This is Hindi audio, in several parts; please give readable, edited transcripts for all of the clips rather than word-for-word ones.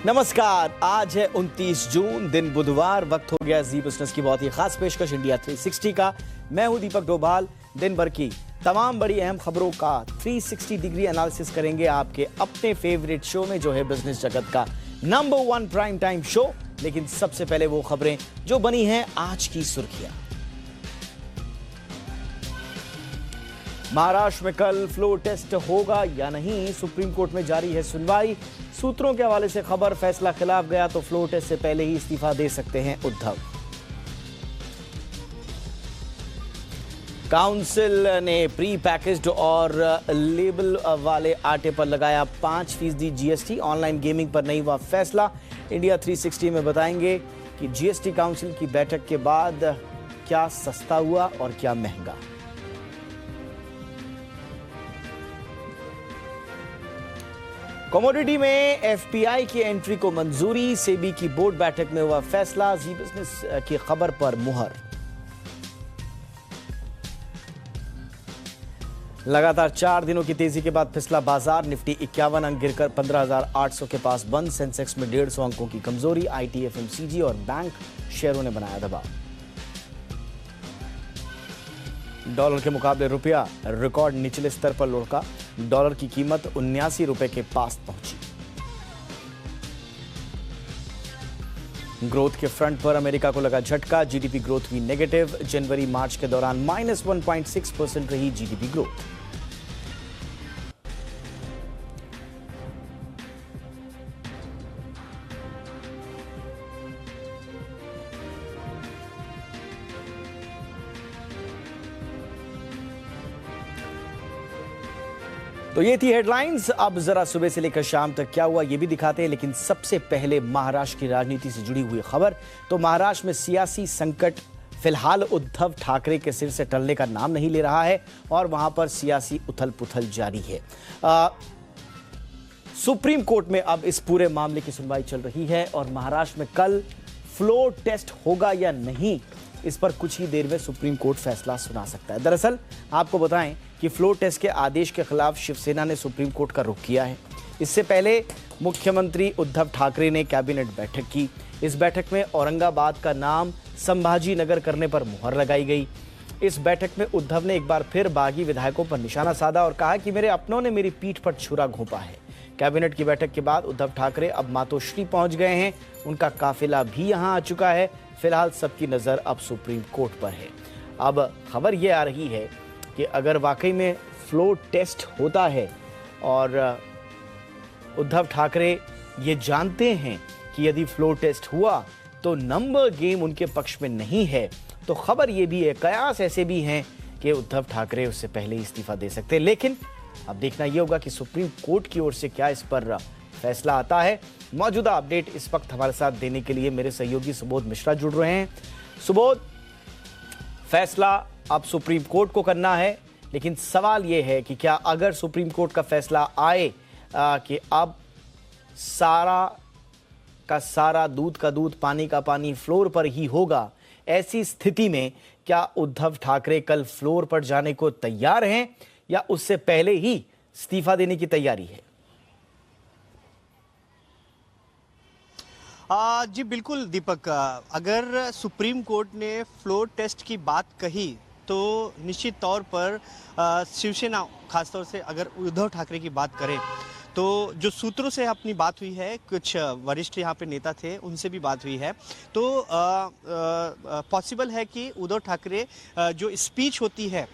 नमस्कार, आज है 29 जून, दिन बुधवार। वक्त हो गया जी बिजनेस की बहुत ही खास पेशकश इंडिया 360 का। मैं हूं दीपक डोभाल। दिन भर की तमाम बड़ी अहम खबरों का 360 डिग्री एनालिसिस करेंगे आपके अपने फेवरेट शो में, जो है बिजनेस जगत का नंबर 1 प्राइम टाइम शो। लेकिन सबसे पहले वो खबरें जो बनी हैं आज की सुर्खियां। महाराष्ट्र में कल फ्लोर टेस्ट होगा या नहीं, सुप्रीम कोर्ट में जारी है सुनवाई। सूत्रों के हवाले से खबर, फैसला खिलाफ गया तो फ्लोर टेस्ट से पहले ही इस्तीफा दे सकते हैं उद्धव। काउंसिल ने प्री पैकेज्ड और लेबल वाले आटे पर लगाया 5% जीएसटी। ऑनलाइन गेमिंग पर नहीं हुआ फैसला। इंडिया 360 में बताएंगे कि जीएसटी काउंसिल की बैठक के बाद क्या सस्ता हुआ और क्या महंगा। कमोडिटी में एफपीआई की एंट्री को मंजूरी। सेबी की बोर्ड बैठक में हुआ फैसला। जी बिजनेस की खबर पर मुहर। लगातार 4 दिनों की तेजी के बाद फिसला बाजार। निफ्टी 51 अंक गिरकर 15,800 के पास बंद। सेंसेक्स में 150 अंकों की कमजोरी। आईटी, एफएमसीजी और बैंक शेयरों ने बनाया दबाव। डॉलर के मुकाबले रुपया रिकॉर्ड निचले स्तर पर लुढ़का। डॉलर की कीमत 79 रुपए के पास पहुंची। ग्रोथ के फ्रंट पर अमेरिका को लगा झटका। जीडीपी ग्रोथ हुई नेगेटिव। जनवरी मार्च के दौरान -1.6% रही जीडीपी ग्रोथ। तो ये थी हेडलाइंस। अब जरा सुबह से लेकर शाम तक क्या हुआ ये भी दिखाते हैं, लेकिन सबसे पहले महाराष्ट्र की राजनीति से जुड़ी हुई खबर। तो महाराष्ट्र में सियासी संकट फिलहाल उद्धव ठाकरे के सिर से टलने का नाम नहीं ले रहा है और वहां पर सियासी उथल पुथल जारी है। सुप्रीम कोर्ट में अब इस पूरे मामले की सुनवाई चल रही है और महाराष्ट्र में कल फ्लोर टेस्ट होगा या नहीं, इस पर कुछ ही देर में सुप्रीम कोर्ट फैसला सुना सकता है। दरअसल आपको बताएं कि फ्लोर टेस्ट के आदेश के खिलाफ शिवसेना ने सुप्रीम कोर्ट का रुख किया है। इससे पहले मुख्यमंत्री उद्धव ठाकरे ने कैबिनेट बैठक की। इस बैठक में औरंगाबाद का नाम संभाजी नगर करने पर मुहर लगाई गई। इस बैठक में उद्धव ने एक बार फिर बागी विधायकों पर निशाना साधा और कहा कि मेरे अपनों ने मेरी पीठ पर छुरा घोंपा है। कैबिनेट की बैठक के बाद उद्धव ठाकरे अब मातोश्री पहुंच गए हैं। उनका काफिला भी यहां आ चुका है। फिलहाल सबकी नजर अब सुप्रीम कोर्ट पर है। अब खबर यह आ रही है कि अगर वाकई में फ्लोर टेस्ट होता है और उद्धव ठाकरे ये जानते हैं कि यदि फ्लोर टेस्ट हुआ तो नंबर गेम उनके पक्ष में नहीं है, तो खबर ये भी है, कयास ऐसे भी हैं कि उद्धव ठाकरे उससे पहले ही इस्तीफा दे सकते हैं। लेकिन अब देखना यह होगा कि सुप्रीम कोर्ट की ओर से क्या इस पर फैसला आता है। मौजूदा अपडेट इस वक्त हमारे साथ देने के लिए मेरे सहयोगी सुबोध मिश्रा जुड़ रहे हैं। सुबोध, फैसला अब सुप्रीम कोर्ट को करना है, लेकिन सवाल यह है कि क्या अगर सुप्रीम कोर्ट का फैसला आए कि अब सारा का सारा, दूध का दूध, पानी का पानी फ्लोर पर ही होगा, ऐसी स्थिति में क्या उद्धव ठाकरे कल फ्लोर पर जाने को तैयार हैं या उससे पहले ही इस्तीफा देने की तैयारी है? जी बिल्कुल दीपक, अगर सुप्रीम कोर्ट ने फ्लोर टेस्ट की बात कही तो निश्चित तौर पर शिवसेना, खासतौर से अगर उद्धव ठाकरे की बात करें तो जो सूत्रों से अपनी बात हुई है, कुछ वरिष्ठ यहाँ पे नेता थे, उनसे भी बात हुई है, तो पॉसिबल है कि उद्धव ठाकरे जो स्पीच होती है,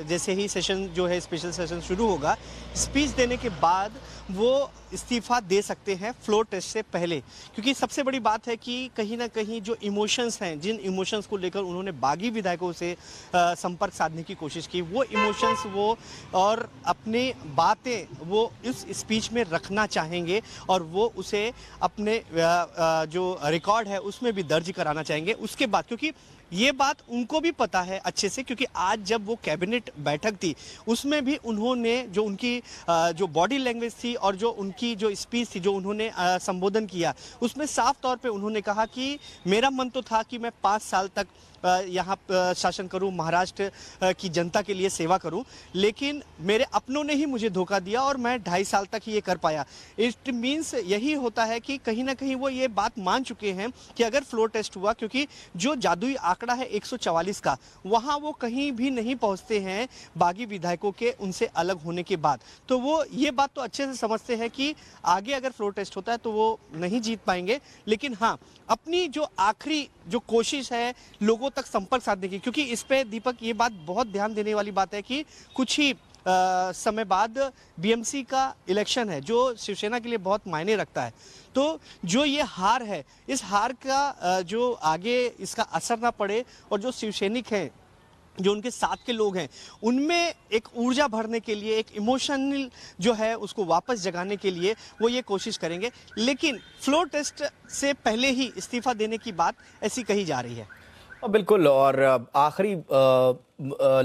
जैसे ही सेशन जो है स्पेशल सेशन शुरू होगा, स्पीच देने के बाद वो इस्तीफा दे सकते हैं फ्लोर टेस्ट से पहले। क्योंकि सबसे बड़ी बात है कि कहीं ना कहीं जो इमोशंस हैं, जिन इमोशंस को लेकर उन्होंने बागी विधायकों से संपर्क साधने की कोशिश की, वो इमोशंस वो और अपनी बातें वो इस स्पीच में रखना चाहेंगे और वो उसे अपने जो रिकॉर्ड है उसमें भी दर्ज कराना चाहेंगे। उसके बाद, क्योंकि ये बात उनको भी पता है अच्छे से, क्योंकि आज जब वो कैबिनेट बैठक थी उसमें भी उन्होंने जो उनकी जो बॉडी लैंग्वेज थी और जो उनकी जो स्पीच थी, जो उन्होंने संबोधन किया, उसमें साफ तौर पे उन्होंने कहा कि मेरा मन तो था कि मैं 5 साल तक यहाँ शासन करूं, महाराष्ट्र की जनता के लिए सेवा करूं, लेकिन मेरे अपनों ने ही मुझे धोखा दिया और मैं 2.5 साल तक ही ये कर पाया। इट मीन्स यही होता है कि कहीं ना कहीं वो ये बात मान चुके हैं कि अगर फ्लोर टेस्ट हुआ, क्योंकि जो जादुई आंकड़ा है 144 का, वहाँ वो कहीं भी नहीं पहुँचते हैं बागी विधायकों के उनसे अलग होने के बाद। तो वो ये बात तो अच्छे से समझते हैं कि आगे अगर फ्लोर टेस्ट होता है तो वो नहीं जीत पाएंगे, लेकिन हाँ, अपनी जो आखिरी जो कोशिश है लोगों तक संपर्क साधने की, क्योंकि इस पे दीपक ये बात बहुत ध्यान देने वाली बात है कि कुछ ही समय बाद बीएमसी का इलेक्शन है जो शिवसेना के लिए बहुत मायने रखता है। तो जो ये हार है, इस हार का जो आगे इसका असर ना पड़े और जो शिवसैनिक हैं, जो उनके साथ के लोग हैं, उनमें एक ऊर्जा भरने के लिए, एक इमोशनल जो है उसको वापस जगाने के लिए वो ये कोशिश करेंगे। लेकिन फ्लोर टेस्ट से पहले ही इस्तीफा देने की बात ऐसी कही जा रही है। बिल्कुल, और आखिरी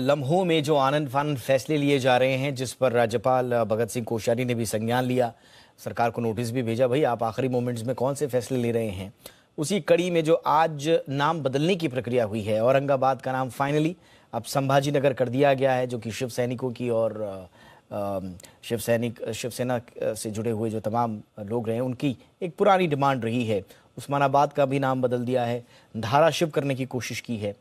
लम्हों में जो आनंद फानंद फैसले लिए जा रहे हैं, जिस पर राज्यपाल भगत सिंह कोश्यारी ने भी संज्ञान लिया, सरकार को नोटिस भी भेजा, भाई आप आखिरी मोमेंट्स में कौन से फैसले ले रहे हैं। उसी कड़ी में जो आज नाम बदलने की प्रक्रिया हुई है, औरंगाबाद का नाम फाइनली अब संभाजी नगर कर दिया गया है, जो कि शिव सैनिकों की और शिवसेना से जुड़े हुए जो तमाम लोग रहे हैं उनकी एक पुरानी डिमांड रही है। उस्मानाबाद का भी नाम बदल दिया है, धाराशिव करने की कोशिश की है।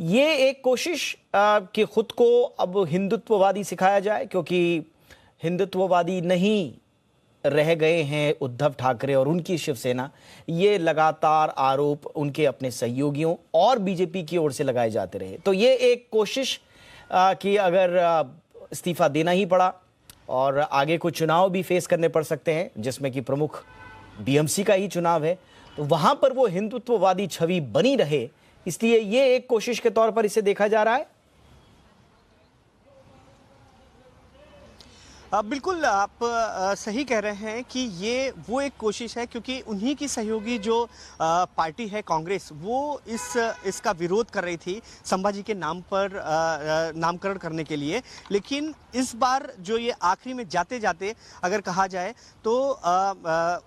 ये एक कोशिश कि खुद को अब हिंदुत्ववादी सिखाया जाए, क्योंकि हिंदुत्ववादी नहीं रह गए हैं उद्धव ठाकरे और उनकी शिवसेना। ये लगातार आरोप उनके अपने सहयोगियों और बीजेपी की ओर से लगाए जाते रहे। तो ये एक कोशिश कि अगर इस्तीफा देना ही पड़ा और आगे कुछ चुनाव भी फेस करने पड़ सकते हैं, जिसमें कि प्रमुख बीएमसी का ही चुनाव है, तो वहां पर वो हिंदुत्ववादी छवि बनी रहे, इसलिए ये एक कोशिश के तौर पर इसे देखा जा रहा है। बिल्कुल आप सही कह रहे हैं कि ये वो एक कोशिश है, क्योंकि उन्हीं की सहयोगी जो पार्टी है कांग्रेस, वो इसका विरोध कर रही थी संभाजी के नाम पर नामकरण करने के लिए। लेकिन इस बार जो ये आखिरी में जाते जाते अगर कहा जाए तो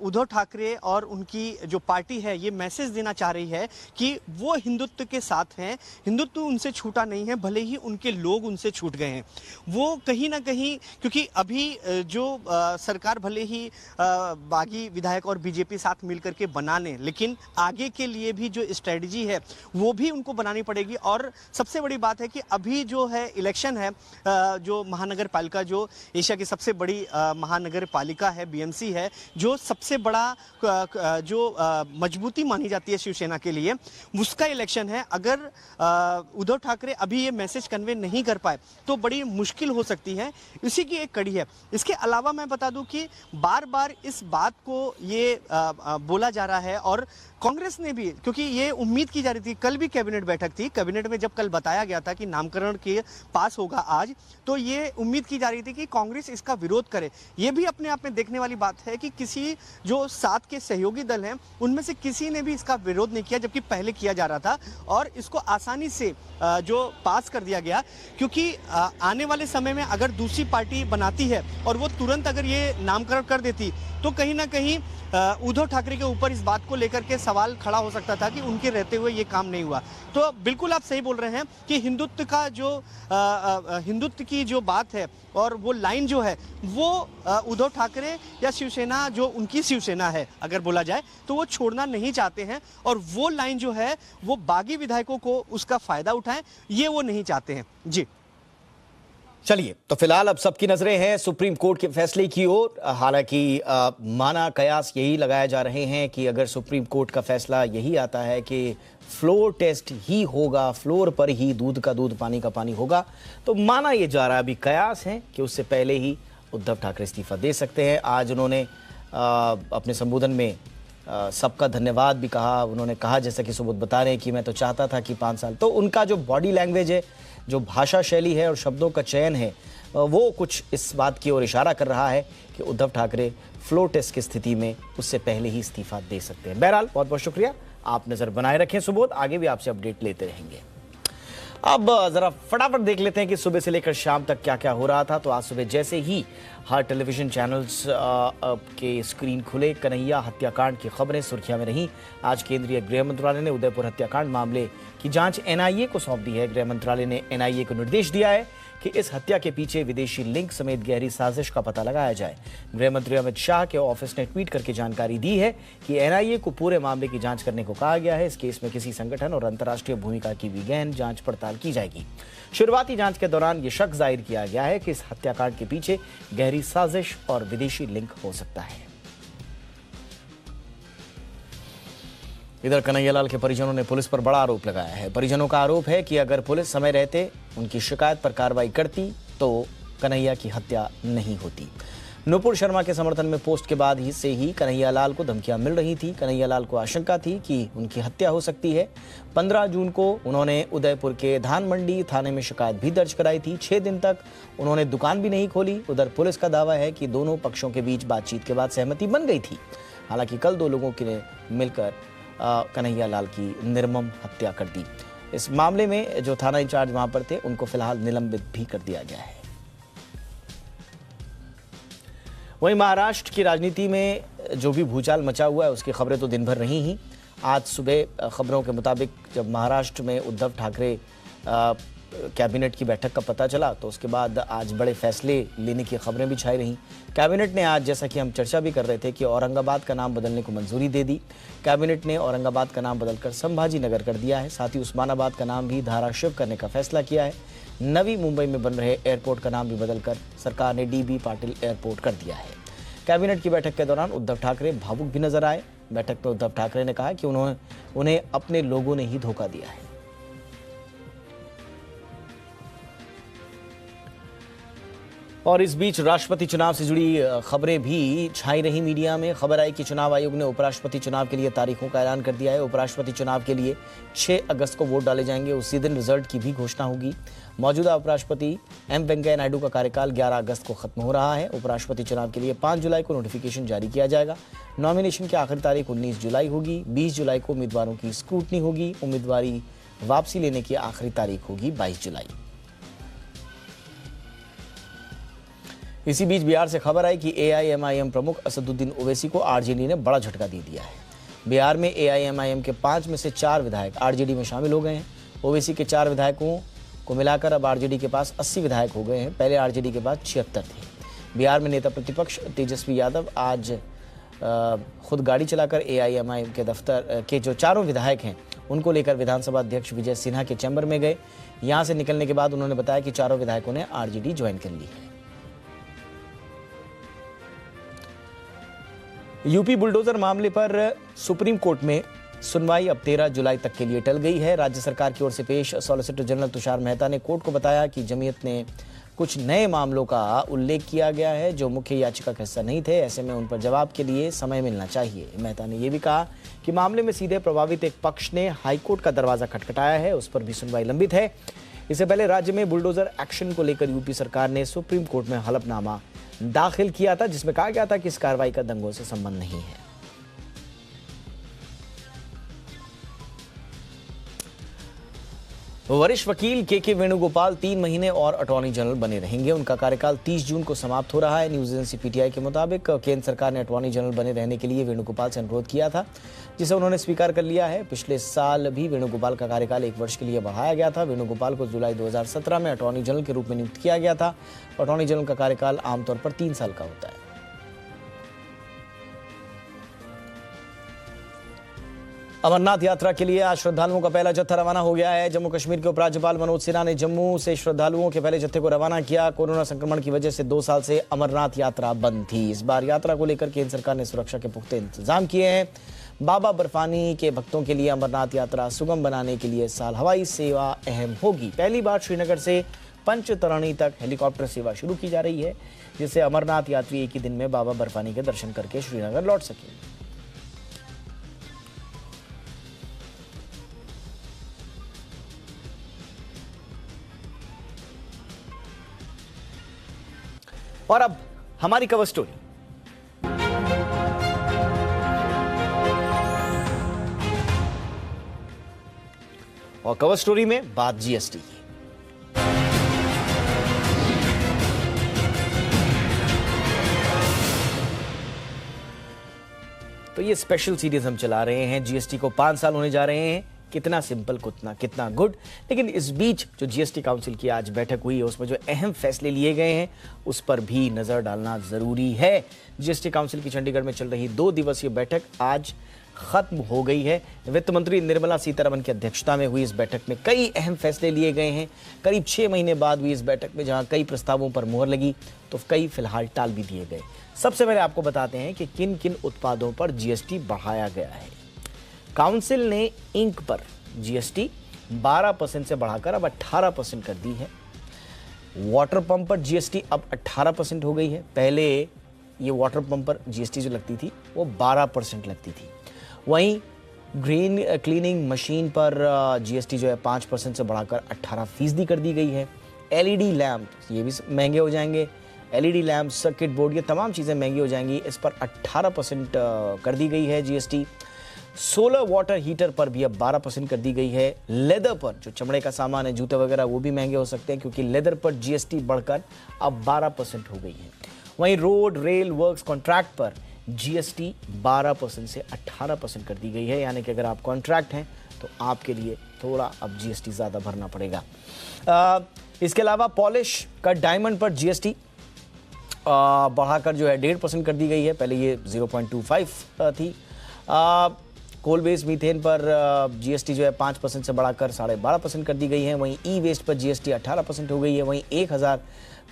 उद्धव ठाकरे और उनकी जो पार्टी है ये मैसेज देना चाह रही है कि वो हिंदुत्व के साथ हैं, हिंदुत्व उनसे छूटा नहीं है, भले ही उनके लोग उनसे छूट गए हैं। वो कहीं ना कहीं, क्योंकि अभी जो सरकार भले ही बागी विधायक और बीजेपी साथ मिलकर के बना लें, लेकिन आगे के लिए भी जो स्ट्रेटजी है वो भी उनको बनानी पड़ेगी। और सबसे बड़ी बात है कि अभी जो है इलेक्शन है, जो महानगर पालिका, जो एशिया की सबसे बड़ी महानगर पालिका है, बीएमसी है, जो सबसे बड़ा जो मजबूती मानी जाती है शिवसेना के लिए, उसका इलेक्शन है। अगर उद्धव ठाकरे अभी ये मैसेज कन्वे नहीं कर पाए तो बड़ी मुश्किल हो सकती है। इसी की एक कड़ी है। इसके अलावा मैं बता दूं कि बार बार इस बात को ये बोला जा रहा है, और कांग्रेस ने भी, क्योंकि ये उम्मीद की जा रही थी, कल भी कैबिनेट बैठक थी, कैबिनेट में जब कल बताया गया था कि नामकरण के पास होगा आज, तो ये उम्मीद की जा रही थी कि कांग्रेस इसका विरोध करे। ये भी अपने आप में देखने वाली बात है कि किसी जो साथ के सहयोगी दल हैं उनमें से किसी ने भी इसका विरोध नहीं किया, जबकि पहले किया जा रहा था, और इसको आसानी से जो पास कर दिया गया। क्योंकि आने वाले समय में अगर दूसरी पार्टी बनाती है और वो तुरंत अगर ये नामकरण कर देती तो कहीं ना कहीं उद्धव ठाकरे के ऊपर इस बात को लेकर के सवाल खड़ा हो सकता था कि उनके रहते हुए ये काम नहीं हुआ। तो बिल्कुल आप सही बोल रहे हैं कि हिंदुत्व का जो हिंदुत्व की जो बात है और वो लाइन जो है वो उद्धव ठाकरे या शिवसेना, जो उनकी शिवसेना है अगर बोला जाए, तो वो छोड़ना नहीं चाहते हैं, और वो लाइन जो है वो बागी विधायकों को उसका फायदा उठाएं, ये वो नहीं चाहते हैं। जी चलिए, तो फिलहाल अब सबकी नजरें हैं सुप्रीम कोर्ट के फैसले की ओर। हालांकि माना कयास यही लगाए जा रहे हैं कि अगर सुप्रीम कोर्ट का फैसला यही आता है कि फ्लोर टेस्ट ही होगा, फ्लोर पर ही दूध का दूध पानी का पानी होगा, तो माना ये जा रहा है, अभी कयास है कि उससे पहले ही उद्धव ठाकरे इस्तीफा दे सकते हैं। आज उन्होंने अपने संबोधन में सबका धन्यवाद भी कहा। उन्होंने कहा, जैसा कि सुबोध बता रहे हैं, कि मैं तो चाहता था कि 5 साल, तो उनका जो बॉडी लैंग्वेज है, जो भाषा शैली है और शब्दों का चयन है, वो कुछ इस बात की ओर इशारा कर रहा है कि उद्धव ठाकरे फ्लोर टेस्ट की स्थिति में उससे पहले ही इस्तीफा दे सकते हैं। बहरहाल बहुत बहुत शुक्रिया, आप नजर बनाए रखें सुबोध, आगे भी आपसे अपडेट लेते रहेंगे। अब जरा फटाफट देख लेते हैं कि सुबह से लेकर शाम तक क्या क्या हो रहा था। तो आज सुबह जैसे ही हर टेलीविजन चैनल्स के स्क्रीन खुले, कन्हैया हत्याकांड की खबरें सुर्खियां में रहीं। आज केंद्रीय गृह मंत्रालय ने उदयपुर हत्याकांड मामले की जांच एनआईए को सौंप दी है। गृह मंत्रालय ने एनआईए को निर्देश दिया है कि इस हत्या के पीछे विदेशी लिंक समेत गहरी साजिश का पता लगाया जाए। गृह मंत्री अमित शाह के ऑफिस ने ट्वीट करके जानकारी दी है कि एनआईए को पूरे मामले की जांच करने को कहा गया है। इस केस में किसी संगठन और अंतर्राष्ट्रीय भूमिका की भी गहन जांच पड़ताल की जाएगी। शुरुआती जांच के दौरान यह शक जाहिर किया गया है कि इस हत्याकांड के पीछे गहरी साजिश और विदेशी लिंक हो सकता है। इधर कन्हैयालाल के परिजनों ने पुलिस पर बड़ा आरोप लगाया है। परिजनों का आरोप है कि अगर पुलिस समय रहते उनकी शिकायत पर कार्रवाई करती तो कन्हैया की हत्या नहीं होती। नुपुर शर्मा के समर्थन में पोस्ट के बाद से ही कन्हैयालाल को धमकियां मिल रही थी। कन्हैयालाल को आशंका थी कि उनकी हत्या हो सकती है। 15 जून को उन्होंने उदयपुर के धान मंडी थाने में शिकायत भी दर्ज कराई थी। 6 दिन तक उन्होंने दुकान भी नहीं खोली। उधर पुलिस का दावा है कि दोनों पक्षों के बीच बातचीत के बाद सहमति बन गई थी। हालांकि कल दो लोगों ने मिलकर कन्हैयालाल की निर्मम हत्या कर दी। इस मामले में जो थाना इंचार्ज वहां पर थे उनको फिलहाल निलंबित भी कर दिया गया है। वहीं महाराष्ट्र की राजनीति में जो भी भूचाल मचा हुआ है उसकी खबरें तो दिन भर रही ही। आज सुबह खबरों के मुताबिक जब महाराष्ट्र में उद्धव ठाकरे कैबिनेट की बैठक का पता चला तो उसके बाद आज बड़े फैसले लेने की खबरें भी छाई रहीं। कैबिनेट ने आज, जैसा कि हम चर्चा भी कर रहे थे, कि औरंगाबाद का नाम बदलने को मंजूरी दे दी। कैबिनेट ने औरंगाबाद का नाम बदलकर संभाजी नगर कर दिया है। साथ ही उस्मानाबाद का नाम भी धाराशिव करने का फैसला किया है। नवी मुंबई में बन रहे एयरपोर्ट का नाम भी बदलकर सरकार ने DB पाटिल एयरपोर्ट कर दिया है। कैबिनेट की बैठक के दौरान उद्धव ठाकरे भावुक भी नजर आए। बैठक में उद्धव ठाकरे ने कहा कि उन्हें अपने लोगों ने ही धोखा दिया है। और इस बीच राष्ट्रपति चुनाव से जुड़ी खबरें भी छाई रही मीडिया में। खबर आई कि चुनाव आयोग ने उपराष्ट्रपति चुनाव के लिए तारीखों का ऐलान कर दिया है। उपराष्ट्रपति चुनाव के लिए 6 अगस्त को वोट डाले जाएंगे। उसी दिन रिजल्ट की भी घोषणा होगी। मौजूदा उपराष्ट्रपति M वेंकैया नायडू का कार्यकाल 11 अगस्त को खत्म हो रहा है। उपराष्ट्रपति चुनाव के लिए 5 जुलाई को नोटिफिकेशन जारी किया जाएगा। नॉमिनेशन की आखिरी तारीख 19 जुलाई होगी। 20 जुलाई को उम्मीदवारों की स्क्रूटनी होगी। उम्मीदवारी वापसी लेने की आखिरी तारीख होगी 22 जुलाई। इसी बीच बिहार से खबर आई कि AIMIM प्रमुख असदुद्दीन ओवैसी को RJD ने बड़ा झटका दे दिया है। बिहार में AIMIM के 5 में से 4 विधायक RJD में शामिल हो गए हैं। ओवैसी के 4 विधायकों को मिलाकर अब RJD के पास 80 विधायक हो गए हैं। पहले RJD के पास 76 थे। बिहार में नेता प्रतिपक्ष तेजस्वी यादव आज खुद गाड़ी चलाकर AIMIM के दफ्तर के जो 4 विधायक हैं उनको लेकर विधानसभा अध्यक्ष विजय सिन्हा के चैम्बर में गए। यहां से निकलने के बाद उन्होंने बताया कि 4 विधायकों ने RJD ज्वाइन कर ली है। यूपी बुलडोजर मामले पर सुप्रीम कोर्ट में सुनवाई अब 13 जुलाई तक के लिए टल गई है। राज्य सरकार की ओर से पेश सॉलिसिटर जनरल तुषार मेहता ने कोर्ट को बताया कि जमीयत ने कुछ नए मामलों का उल्लेख किया गया है जो मुख्य याचिका का हिस्सा नहीं थे। ऐसे में उन पर जवाब के लिए समय मिलना चाहिए। मेहता ने यह भी कहा कि मामले में सीधे प्रभावित एक पक्ष ने हाईकोर्ट का दरवाजा खटखटाया है, उस पर भी सुनवाई लंबित है। इससे पहले राज्य में बुलडोजर एक्शन को लेकर यूपी सरकार ने सुप्रीम कोर्ट में हलफनामा दाखिल किया था, जिसमें कहा गया था कि इस कार्रवाई का दंगों से संबंध नहीं है। वरिष्ठ वकील के वेणुगोपाल 3 महीने और अटॉर्नी जनरल बने रहेंगे। उनका कार्यकाल 30 जून को समाप्त हो रहा है। न्यूज एजेंसी PTI के मुताबिक केंद्र सरकार ने अटॉर्नी जनरल बने रहने के लिए वेणुगोपाल से अनुरोध किया था, जिसे उन्होंने स्वीकार कर लिया है। पिछले साल भी वेणुगोपाल का कार्यकाल 1 वर्ष के लिए बढ़ाया गया था। वेणुगोपाल को जुलाई 2017 में अटॉर्नी जनरल के रूप में नियुक्त किया गया था। अटॉर्नी जनरल का कार्यकाल आमतौर पर 3 साल का होता है। अमरनाथ यात्रा के लिए आज श्रद्धालुओं का पहला जत्था रवाना हो गया है। जम्मू कश्मीर के उपराज्यपाल मनोज सिन्हा ने जम्मू से श्रद्धालुओं के पहले जत्थे को रवाना किया। कोरोना संक्रमण की वजह से 2 साल से अमरनाथ यात्रा बंद थी। इस बार यात्रा को लेकर केंद्र सरकार ने सुरक्षा के पुख्ते इंतजाम किए हैं। बाबा बर्फानी के भक्तों के लिए अमरनाथ यात्रा सुगम बनाने के लिए इस साल हवाई सेवा अहम होगी। पहली बार श्रीनगर से पंचतरणी तक हेलीकॉप्टर सेवा शुरू की जा रही है, जिससे अमरनाथ यात्री एक ही दिन में बाबा बर्फानी के दर्शन करके श्रीनगर लौट सके। और अब हमारी कवर स्टोरी। और कवर स्टोरी में बात GST की। तो ये स्पेशल सीरीज हम चला रहे हैं, जीएसटी को 5 साल होने जा रहे हैं। कितना सिंपल, कितना गुड। लेकिन इस बीच जो जीएसटी काउंसिल की आज बैठक हुई है उसमें जो अहम फैसले लिए गए हैं उस पर भी नजर डालना जरूरी है। जीएसटी काउंसिल की चंडीगढ़ में चल रही 2 दिवसीय बैठक आज खत्म हो गई है। वित्त मंत्री निर्मला सीतारमण की अध्यक्षता में हुई इस बैठक में कई अहम फैसले लिए गए हैं। करीब 6 महीने बाद हुई इस बैठक में जहां कई प्रस्तावों पर मुहर लगी तो कई फिलहाल टाल भी दिए गए। सबसे पहले आपको बताते हैं कि किन किन उत्पादों पर जीएसटी बढ़ाया गया है। काउंसिल ने इंक पर जीएसटी 12% से बढ़ाकर अब 18% कर दी है। वाटर पंप पर जीएसटी अब 18% हो गई है। पहले ये वाटर पंप पर जीएसटी जो लगती थी वो 12% लगती थी। वहीं ग्रीन क्लीनिंग मशीन पर जीएसटी जो है 5% से बढ़ाकर 18% कर दी गई है। एलईडी लैंप ये भी महंगे हो जाएंगे। एलईडी लैंप, सर्किट बोर्ड, ये तमाम चीज़ें महंगी हो जाएंगी। इस पर 18% कर दी गई है जीएसटी। सोलर वाटर हीटर पर भी अब 12% कर दी गई है। लेदर पर जो चमड़े का सामान है, जूते वगैरह, वो भी महंगे हो सकते हैं क्योंकि लेदर पर जीएसटी बढ़कर अब 12% हो गई है। वहीं रोड, रेल, वर्क्स कॉन्ट्रैक्ट पर जीएसटी 12% से 18% कर दी गई है। यानी कि अगर आप कॉन्ट्रैक्ट हैं तो आपके लिए थोड़ा अब जीएसटी ज़्यादा भरना पड़ेगा। इसके अलावा पॉलिश का डायमंड पर जीएसटी बढ़ाकर जो है 1.5% कर दी गई है। पहले ये 0.25 थी। कोल बेस्ड मीथेन पर जीएसटी जो है 5% से बढ़ाकर 12.5% कर दी गई है। वहीं ई वेस्ट पर जीएसटी 18% हो गई है। वहीं 1000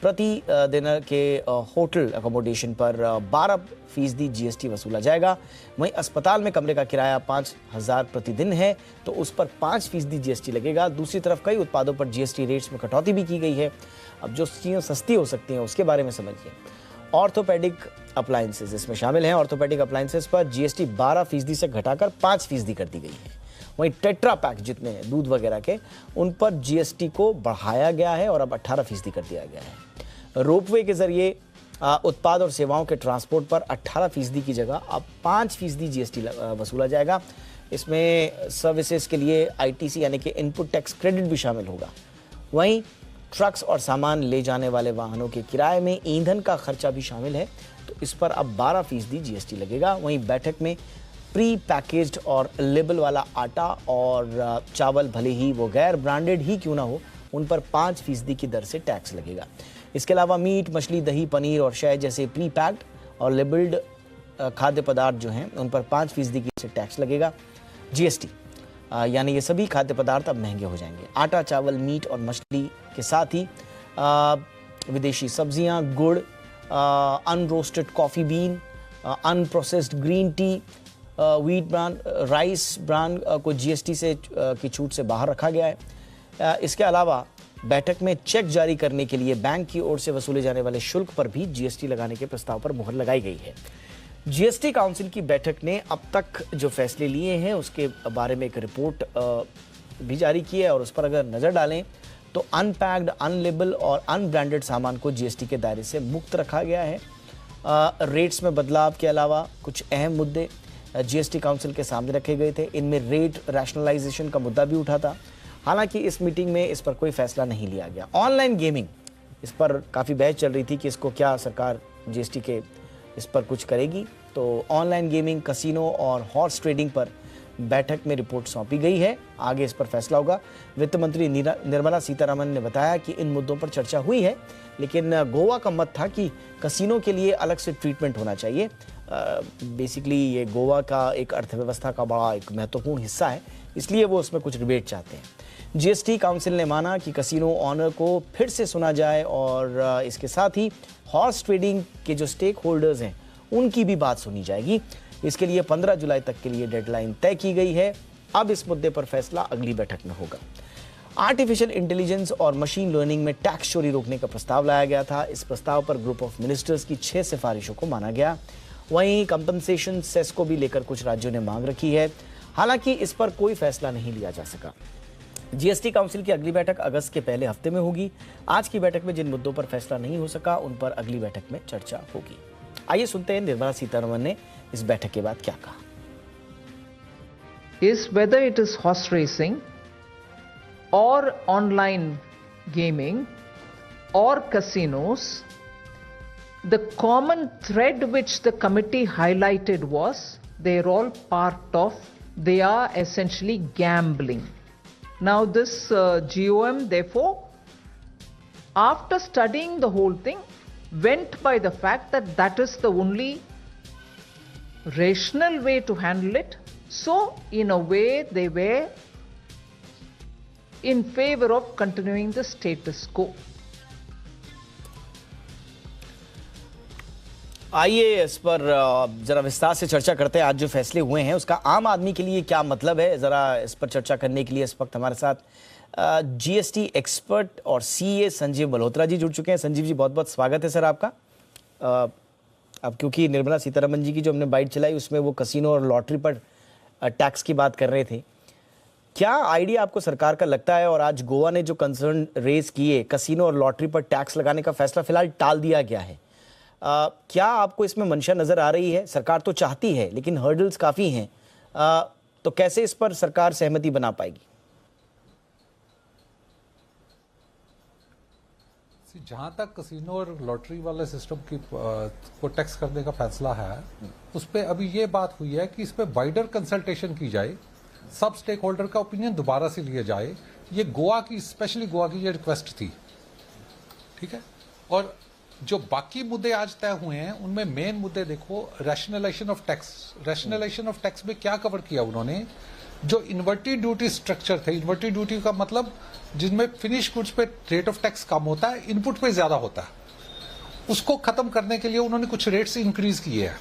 प्रति दिन के होटल अकोमोडेशन पर 12% जीएसटी वसूला जाएगा। वहीं अस्पताल में कमरे का किराया 5000 प्रतिदिन है तो उस पर 5% जीएसटी लगेगा। दूसरी तरफ कई उत्पादों पर जीएसटी रेट्स में कटौती भी की गई है। अब जो चीज़ें सस्ती हो सकती हैं उसके बारे में समझिए। ऑर्थोपेडिक अप्लायंसेज इसमें शामिल हैं। ऑर्थोपेडिक अप्लायंसेज पर जीएसटी 12% से घटाकर 5% कर दी गई है। वहीं टेट्रा पैक जितने दूध वगैरह के, उन पर जीएसटी को बढ़ाया गया है और अब 18% कर दिया गया है। रोपवे के जरिए उत्पाद और सेवाओं के ट्रांसपोर्ट पर 18% की जगह अब 5% जीएसटी वसूला जाएगा। इसमें सर्विसेज के लिए आईटीसी यानी कि इनपुट टैक्स क्रेडिट भी शामिल होगा। वहीं ट्रक्स और सामान ले जाने वाले वाहनों के किराए में ईंधन का खर्चा भी शामिल है तो इस पर अब 12% जीएसटी लगेगा। वहीं बैठक में प्री पैकेज्ड और लेबल वाला आटा और चावल, भले ही वो गैर ब्रांडेड ही क्यों ना हो, उन पर 5% की दर से टैक्स लगेगा। इसके अलावा मीट, मछली, दही, पनीर और शहद जैसे प्री पैक्ड और लेबल्ड खाद्य पदार्थ जो हैं उन पर 5% की से टैक्स लगेगा। जीएसटी यानी ये सभी खाद्य पदार्थ अब महंगे हो जाएंगे। आटा, चावल, मीट और मछली के साथ ही विदेशी सब्जियां, गुड़, unroasted coffee bean, unprocessed green tea, wheat bran, rice bran को जीएसटी से की छूट से बाहर रखा गया है। इसके अलावा बैठक में चेक जारी करने के लिए बैंक की ओर से वसूले जाने वाले शुल्क पर भी जीएसटी लगाने के प्रस्ताव पर मुहर लगाई गई है। जीएसटी काउंसिल की बैठक ने अब तक जो फैसले लिए हैं उसके बारे में एक रिपोर्ट भी जारी की है और उस पर अगर नज़र डालें तो अनपैक्ड, अनलेबल और अनब्रांडेड सामान को जीएसटी के दायरे से मुक्त रखा गया है। रेट्स में बदलाव के अलावा कुछ अहम मुद्दे जीएसटी काउंसिल के सामने रखे गए थे। इनमें रेट रैशनलाइजेशन का मुद्दा भी उठा था। हालांकि इस मीटिंग में इस पर कोई फैसला नहीं लिया गया। ऑनलाइन गेमिंग, इस पर काफ़ी बहस चल रही थी कि इसको क्या सरकार जीएसटी के इस पर कुछ करेगी। तो ऑनलाइन गेमिंग, कसिनो और हॉर्स ट्रेडिंग पर बैठक में रिपोर्ट सौंपी गई है। आगे इस पर फैसला होगा। वित्त मंत्री निर्मला सीतारमण ने बताया कि इन मुद्दों पर चर्चा हुई है, लेकिन गोवा का मत था कि कसिनो के लिए अलग से ट्रीटमेंट होना चाहिए। बेसिकली ये गोवा का एक अर्थव्यवस्था का बड़ा एक महत्वपूर्ण हिस्सा है, इसलिए वो उसमें कुछ रिबेट चाहते हैं। जीएसटी काउंसिल ने माना कि कसिनो ऑनर को फिर से सुना जाए और इसके साथ ही हॉर्स ट्रेडिंग के जो स्टेक होल्डर्स हैं उनकी भी बात सुनी जाएगी। इसके लिए 15 जुलाई तक के लिए डेडलाइन तय की गई है। अब इस मुद्दे पर फैसला अगली बैठक में होगा। आर्टिफिशियल इंटेलिजेंस और मशीन लर्निंग में टैक्स चोरी रोकने का प्रस्ताव लाया गया था। इस प्रस्ताव पर ग्रुप ऑफ मिनिस्टर्स की 6 सिफारिशों को माना गया। वहीं कंपनसेशन सेस को भी लेकर कुछ राज्यों ने मांग रखी है। हालांकि इस पर कोई फैसला नहीं लिया जा सका। जीएसटी काउंसिल की अगली बैठक अगस्त के पहले हफ्ते में होगी। आज की बैठक में जिन मुद्दों पर फैसला नहीं हो सका उन पर अगली बैठक में चर्चा होगी। आइए सुनते हैं निर्मला सीतारमण ने इस बैठक के बाद क्या कहा। Is whether it is horse racing or online gaming or casinos, the common thread which the committee highlighted was they're all part of, they are essentially gambling. Now this GOM therefore, after studying the whole thing, went by the fact that that is the only rational way to handle it. So in a way they were in favor of continuing the status quo. आइए इस पर जरा विस्तार से चर्चा करते हैं। आज जो फैसले हुए हैं उसका आम आदमी के लिए क्या मतलब है, जरा इस पर चर्चा करने के लिए इस वक्त हमारे साथ जीएसटी एक्सपर्ट और सीए संजीव मल्होत्रा जी जुड़ चुके हैं। संजीव जी, बहुत बहुत स्वागत है सर आपका। अब क्योंकि निर्मला सीतारमण जी की जो हमने बाइट चलाई उसमें वो कसिनो और लॉटरी पर टैक्स की बात कर रहे थे, क्या आइडिया आपको सरकार का लगता है? और आज गोवा ने जो कंसर्न रेज किए, कसिनो और लॉटरी पर टैक्स लगाने का फैसला फिलहाल टाल दिया गया है, क्या आपको इसमें मंशा नजर आ रही है? सरकार तो चाहती है लेकिन हर्डल्स काफी हैं, तो कैसे इस पर सरकार सहमति बना पाएगी? जहां तक कसिनो और लॉटरी वाले सिस्टम की को टैक्स करने का फैसला है, उस पर अभी ये बात हुई है कि इस पर वाइडर कंसल्टेशन की जाए, सब स्टेक होल्डर का ओपिनियन दोबारा से लिया जाए। ये गोवा की, स्पेशली गोवा की ये रिक्वेस्ट थी, ठीक है। और जो बाकी मुद्दे आज तय हुए हैं उनमें मेन मुद्दे देखो, rationalisation of tax. Rationalisation of tax में क्या कवर किया उन्होंने? जो इन्वर्टेड ड्यूटी स्ट्रक्चर थे, इन्वर्टेड ड्यूटी का मतलब जिनमें फिनिश गुड्स पे रेट ऑफ टैक्स कम होता है, इनपुट पे ज्यादा होता है, उसको खत्म करने के लिए उन्होंने कुछ रेट्स इंक्रीज किए हैं।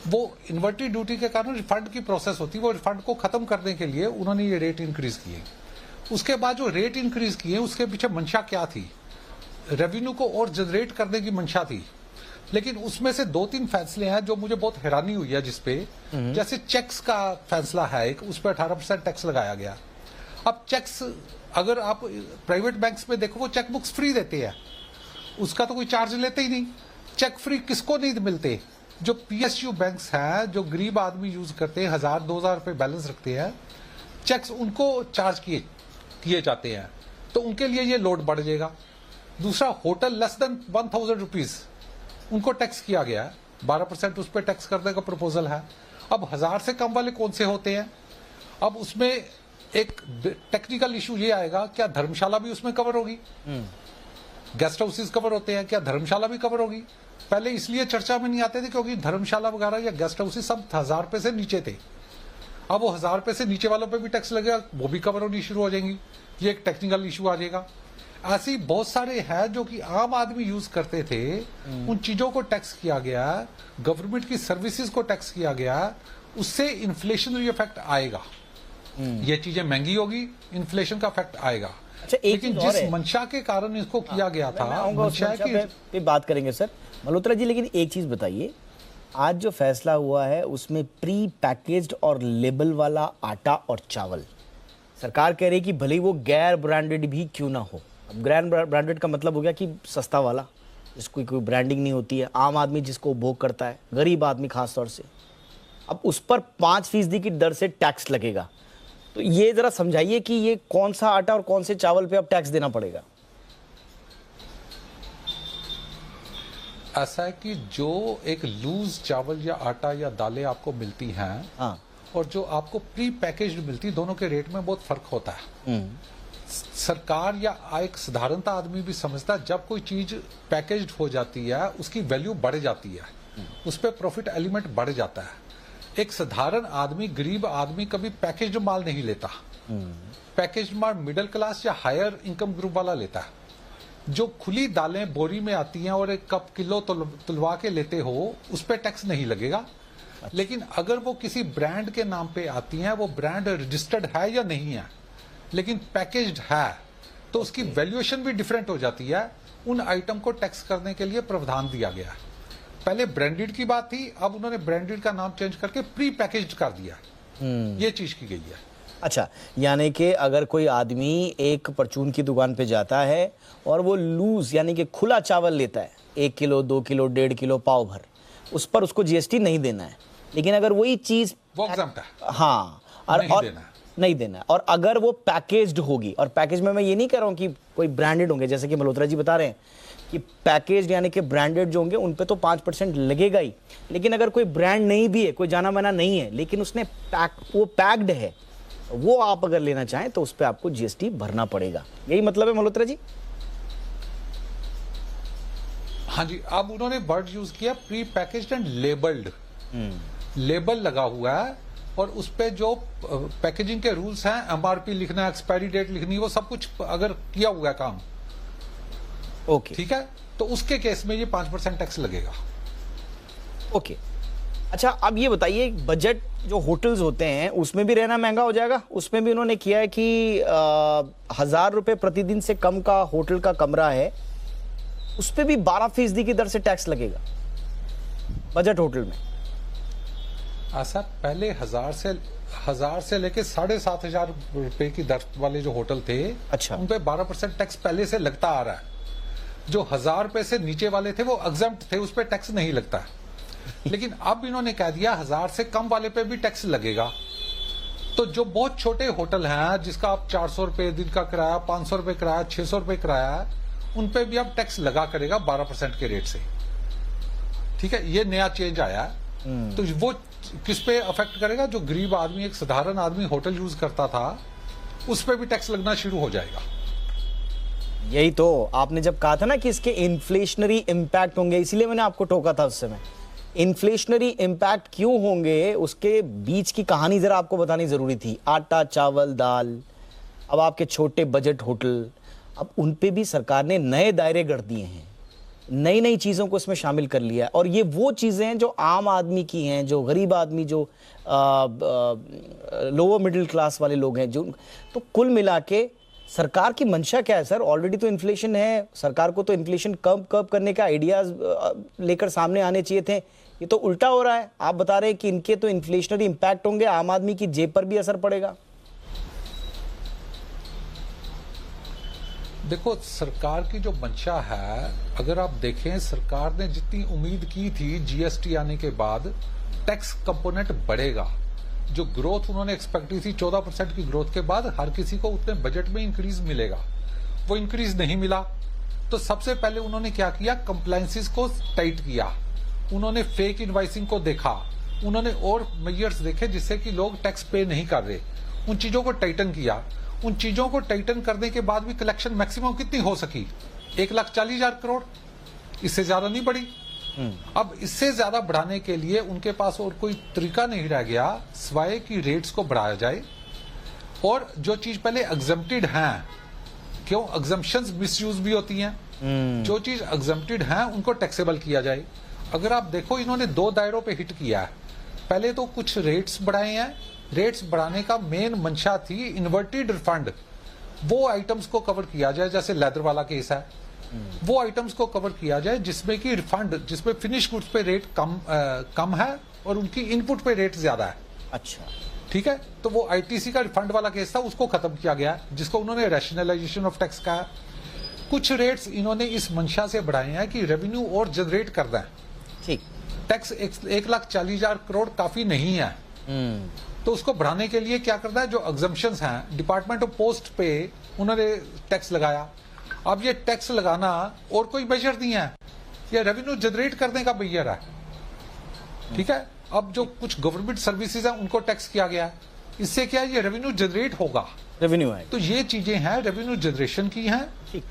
वो इन्वर्टेड ड्यूटी के कारण रिफंड की प्रोसेस होती है, वो रिफंड को खत्म करने के लिए उन्होंने ये रेट इंक्रीज किए। उसके बाद जो रेट इंक्रीज किए उसके पीछे मंशा क्या थी? रेवेन्यू को और जनरेट करने की मंशा थी। लेकिन उसमें से 2-3 फैसले हैं जो मुझे बहुत हैरानी हुई है, जिसपे जैसे चेक्स का फैसला है एक, उस पर 18% टैक्स लगाया गया। अब चेक्स अगर आप प्राइवेट बैंक्स में देखो, वो चेक बुक्स फ्री देते हैं, उसका तो कोई चार्ज लेते ही नहीं। चेक फ्री किसको नहीं मिलते? जो पीएसयू बैंक्स हैं, जो गरीब आदमी यूज करते हैं, 1000-2000 रुपए बैलेंस रखते हैं, चेक्स उनको चार्ज किए जाते हैं, तो उनके लिए ये लोड बढ़ जाएगा। दूसरा, होटल लेस देन 1000 रुपीज उनको टैक्स किया गया है, 12% उस पर टैक्स करने का प्रपोजल है। अब 1000 से कम वाले कौन से होते हैं? अब उसमें एक टेक्निकल इशू ये आएगा, क्या धर्मशाला भी उसमें कवर होगी? गेस्ट हाउसेस कवर होते हैं, क्या धर्मशाला भी कवर होगी? पहले इसलिए चर्चा में नहीं आते थे क्योंकि धर्मशाला वगैरह या गेस्ट हाउसेस सब 1000 रुपए से नीचे थे। अब वो 1000 रुपए से नीचे वालों पे भी टैक्स लगेगा, वो भी कवर होनी शुरू हो जाएंगी। ये एक टेक्निकल इशू आ जाएगा। ऐसी बहुत सारे हैं जो कि आम आदमी यूज करते थे, उन चीजों को टैक्स किया गया, गवर्नमेंट की सर्विसेज को टैक्स किया गया, उससे इन्फ्लेशनरी इफेक्ट आएगा। ये चीजें महंगी होगी, इन्फ्लेशन का इफेक्ट आएगा। अच्छा, लेकिन जिस मंशा के कारण इसको किया गया था, मंशा की बात करेंगे सर मल्होत्रा जी, लेकिन एक चीज बताइए, आज जो फैसला हुआ है उसमें प्री पैकेज्ड और लेबल वाला आटा और चावल, सरकार कह रही है कि भले ही वो गैर ब्रांडेड भी क्यों ना हो। अब गैर ब्रांडेड का मतलब हो गया कि सस्ता वाला, जिसको कोई ब्रांडिंग नहीं होती है, आम आदमी जिसको उपभोग करता है, गरीब आदमी खास तौर से, अब उस पर 5% की दर से टैक्स लगेगा। तो ये जरा समझाइए कि ये कौन सा आटा और कौन से चावल पे अब टैक्स देना पड़ेगा? ऐसा है कि जो एक लूज चावल या आटा या दालें आपको मिलती हैं, हाँ, और जो आपको प्री पैकेज्ड मिलती, दोनों के रेट में बहुत फर्क होता है। सरकार या एक साधारणता आदमी भी समझता है, जब कोई चीज पैकेज्ड हो जाती है उसकी वैल्यू बढ़ जाती है, उस पर प्रॉफिट एलिमेंट बढ़ जाता है। एक साधारण आदमी, गरीब आदमी कभी पैकेज्ड माल नहीं लेता। पैकेज्ड माल मिडिल क्लास या हायर इनकम ग्रुप वाला लेता है। जो खुली दालें बोरी में आती हैं और एक कप किलो तुलवा के लेते हो, उस पर टैक्स नहीं लगेगा। लेकिन अगर वो किसी ब्रांड के नाम पे आती हैं, वो ब्रांड रजिस्टर्ड है या नहीं है, लेकिन पैकेज्ड है, तो उसकी वैल्यूएशन भी डिफरेंट हो जाती है। उन आइटम को टैक्स करने के लिए प्रावधान दिया गया है। पहले ब्रांडेड की बात थी, अब उन्होंने ब्रांडेड का नाम चेंज करके प्री पैकेज्ड कर दिया। ये चीज की गई है। अच्छा, यानी कि अगर कोई आदमी एक परचून की दुकान पे जाता है और वो लूज यानी कि खुला चावल लेता है, 1 किलो, 2 किलो, 1.5 किलो, पाव भर, उस पर उसको जीएसटी नहीं देना है। लेकिन अगर वही चीज हाँ, और नहीं देना है, और अगर वो पैकेज्ड होगी, और पैकेज में मैं ये नहीं कह रहा हूँ कि कोई ब्रांडेड होंगे, जैसे कि मल्होत्रा जी बता रहे हैं कि पैकेज यानी कि ब्रांडेड जो होंगे उन पे तो 5% लगेगा ही, लेकिन अगर कोई ब्रांड नहीं भी है, कोई जाना माना नहीं है, लेकिन उसने वो पैक्ड है, वो आप अगर लेना चाहें तो उस पर आपको जीएसटी भरना पड़ेगा। यही मतलब है मल्होत्रा जी? हाँ जी, अब उन्होंने वर्ड यूज किया pre packaged and labelled. Label लगा हुआ है और उस पे जो पैकेजिंग के रूल्स हैं, एमआरपी लिखना, एक्सपायरी डेट लिखनी, वो सब कुछ अगर किया हुआ है काम, ओके ठीक है, तो उसके केस में ये 5% टैक्स लगेगा। ओके। अच्छा, अब ये बताइए, बजट जो होटल्स होते हैं उसमें भी रहना महंगा हो जाएगा? उसमें भी उन्होंने किया है कि 1000 रुपए प्रतिदिन से कम का होटल का कमरा है, उस पर भी 12% की दर से टैक्स लगेगा बजट होटल में। सर, पहले 1000 से लेके 7,500 रुपए की दर वाले जो होटल थे, अच्छा, उन पे 12% टैक्स पहले से लगता आ रहा है। जो 1000 रुपए से नीचे वाले थे वो एग्जम्प्ट थे, उस पे टैक्स नहीं लगता। लेकिन अब इन्होंने कह दिया 1000 से कम वाले पे भी टैक्स लगेगा। तो जो बहुत छोटे होटल हैं, जिसका आप 400 रुपए दिन का किराया, 500 रुपए किराया, 600 रुपए किराया है, उन पे भी अब टैक्स लगा करेगा 12% के रेट से। ठीक है, ये नया चेंज आया है। तो वो किस पे अफेक्ट करेगा? जो गरीब आदमी, एक साधारण आदमी होटल यूज करता था, उस पे भी टैक्स लगना शुरू हो जाएगा। यही तो आपने जब कहा था ना कि इसके इन्फ्लेशनरी इम्पैक्ट होंगे, इसीलिए मैंने आपको टोका था उस समय। इन्फ्लेशनरी इम्पैक्ट क्यों होंगे, उसके बीच की कहानी जरा आपको बतानी जरूरी थी। आटा, चावल, दाल, अब आपके छोटे बजट होटल, अब उन पे भी सरकार ने नए दायरे गढ़ दिए हैं, नई नई चीज़ों को इसमें शामिल कर लिया है। और ये वो चीज़ें हैं जो आम आदमी की हैं, जो गरीब आदमी, जो लोअर मिडिल क्लास वाले लोग हैं, जो, तो कुल मिला के सरकार की मंशा क्या है सर? ऑलरेडी तो इन्फ्लेशन है, सरकार को तो इन्फ्लेशन कब करने का आइडियाज लेकर सामने आने चाहिए थे। ये तो उल्टा हो रहा है। आप बता रहे हैं कि इनके तो इन्फ्लेशनरी इम्पैक्ट होंगे, आम आदमी की जेब पर भी असर पड़ेगा। देखो, सरकार की जो मंशा है, अगर आप देखें, सरकार ने जितनी उम्मीद की थी जीएसटी आने के बाद टैक्स कंपोनेंट बढ़ेगा, जो ग्रोथ उन्होंने एक्सपेक्ट की थी 14% की ग्रोथ के बाद हर किसी को उतने बजट में इंक्रीज मिलेगा, वो इंक्रीज नहीं मिला। तो सबसे पहले उन्होंने क्या किया? कंप्लायंसेस को टाइट किया, उन्होंने फेक इनवाइसिंग को देखा, उन्होंने और मेजर्स देखे जिससे कि लोग टैक्स पे नहीं कर रहे, उन चीजों को टाइटन किया। उन चीजों को टाइटन करने के बाद भी कलेक्शन मैक्सिमम कितनी हो सकी? 1,40,000 करोड़, इससे ज्यादा नहीं बढ़ी। अब इससे ज्यादा बढ़ाने के लिए उनके पास और कोई तरीका नहीं रह गया सिवाय कि रेट्स को बढ़ाया जाए। और जो चीज पहले एग्जम्प्टेड हैं, क्यों एग्जम्पशंस मिसयूज भी होती हैं, जो चीज एग्जम्प्टेड हैं उनको टैक्सेबल किया जाए। अगर आप देखो, इन्होंने 2 दायरों पे हिट किया है। पहले तो कुछ रेट्स बढ़ाए हैं, रेट्स बढ़ाने का मेन मंशा थी इन्वर्टेड रिफंड, वो आइटम्स को कवर किया जाए, जैसे लेदर वाला केस है, वो आइटम्स को कवर किया जाए जिसमें कि रिफंड, जिसमें फिनिश गुड्स पे रेट कम है और उनकी इनपुट पे रेट ज्यादा है। अच्छा, ठीक है, तो वो आईटीसी का रिफंड वाला केस था, उसको खत्म किया गया, जिसको उन्होंने रैशनलाइजेशन ऑफ टैक्स कहा। कुछ रेट्स इन्होंने इस मंशा से बढ़ाए हैं कि रेवेन्यू और जनरेट करना है। ठीक, टैक्स 1,40,000 करोड़ काफी नहीं है, तो उसको बढ़ाने के लिए क्या करना है? जो एग्जम्पशंस हैं, डिपार्टमेंट ऑफ पोस्ट पे उन्होंने टैक्स लगाया। अब ये टैक्स लगाना और कोई मेजर नहीं है, ये रेवेन्यू जनरेट करने का मेजर है। ठीक है, अब जो कुछ गवर्नमेंट सर्विसेज हैं उनको टैक्स किया गया है, इससे क्या है? ये रेवेन्यू जनरेट होगा, रेवेन्यू है। तो ये चीजें हैं रेवेन्यू जनरेशन की हैं।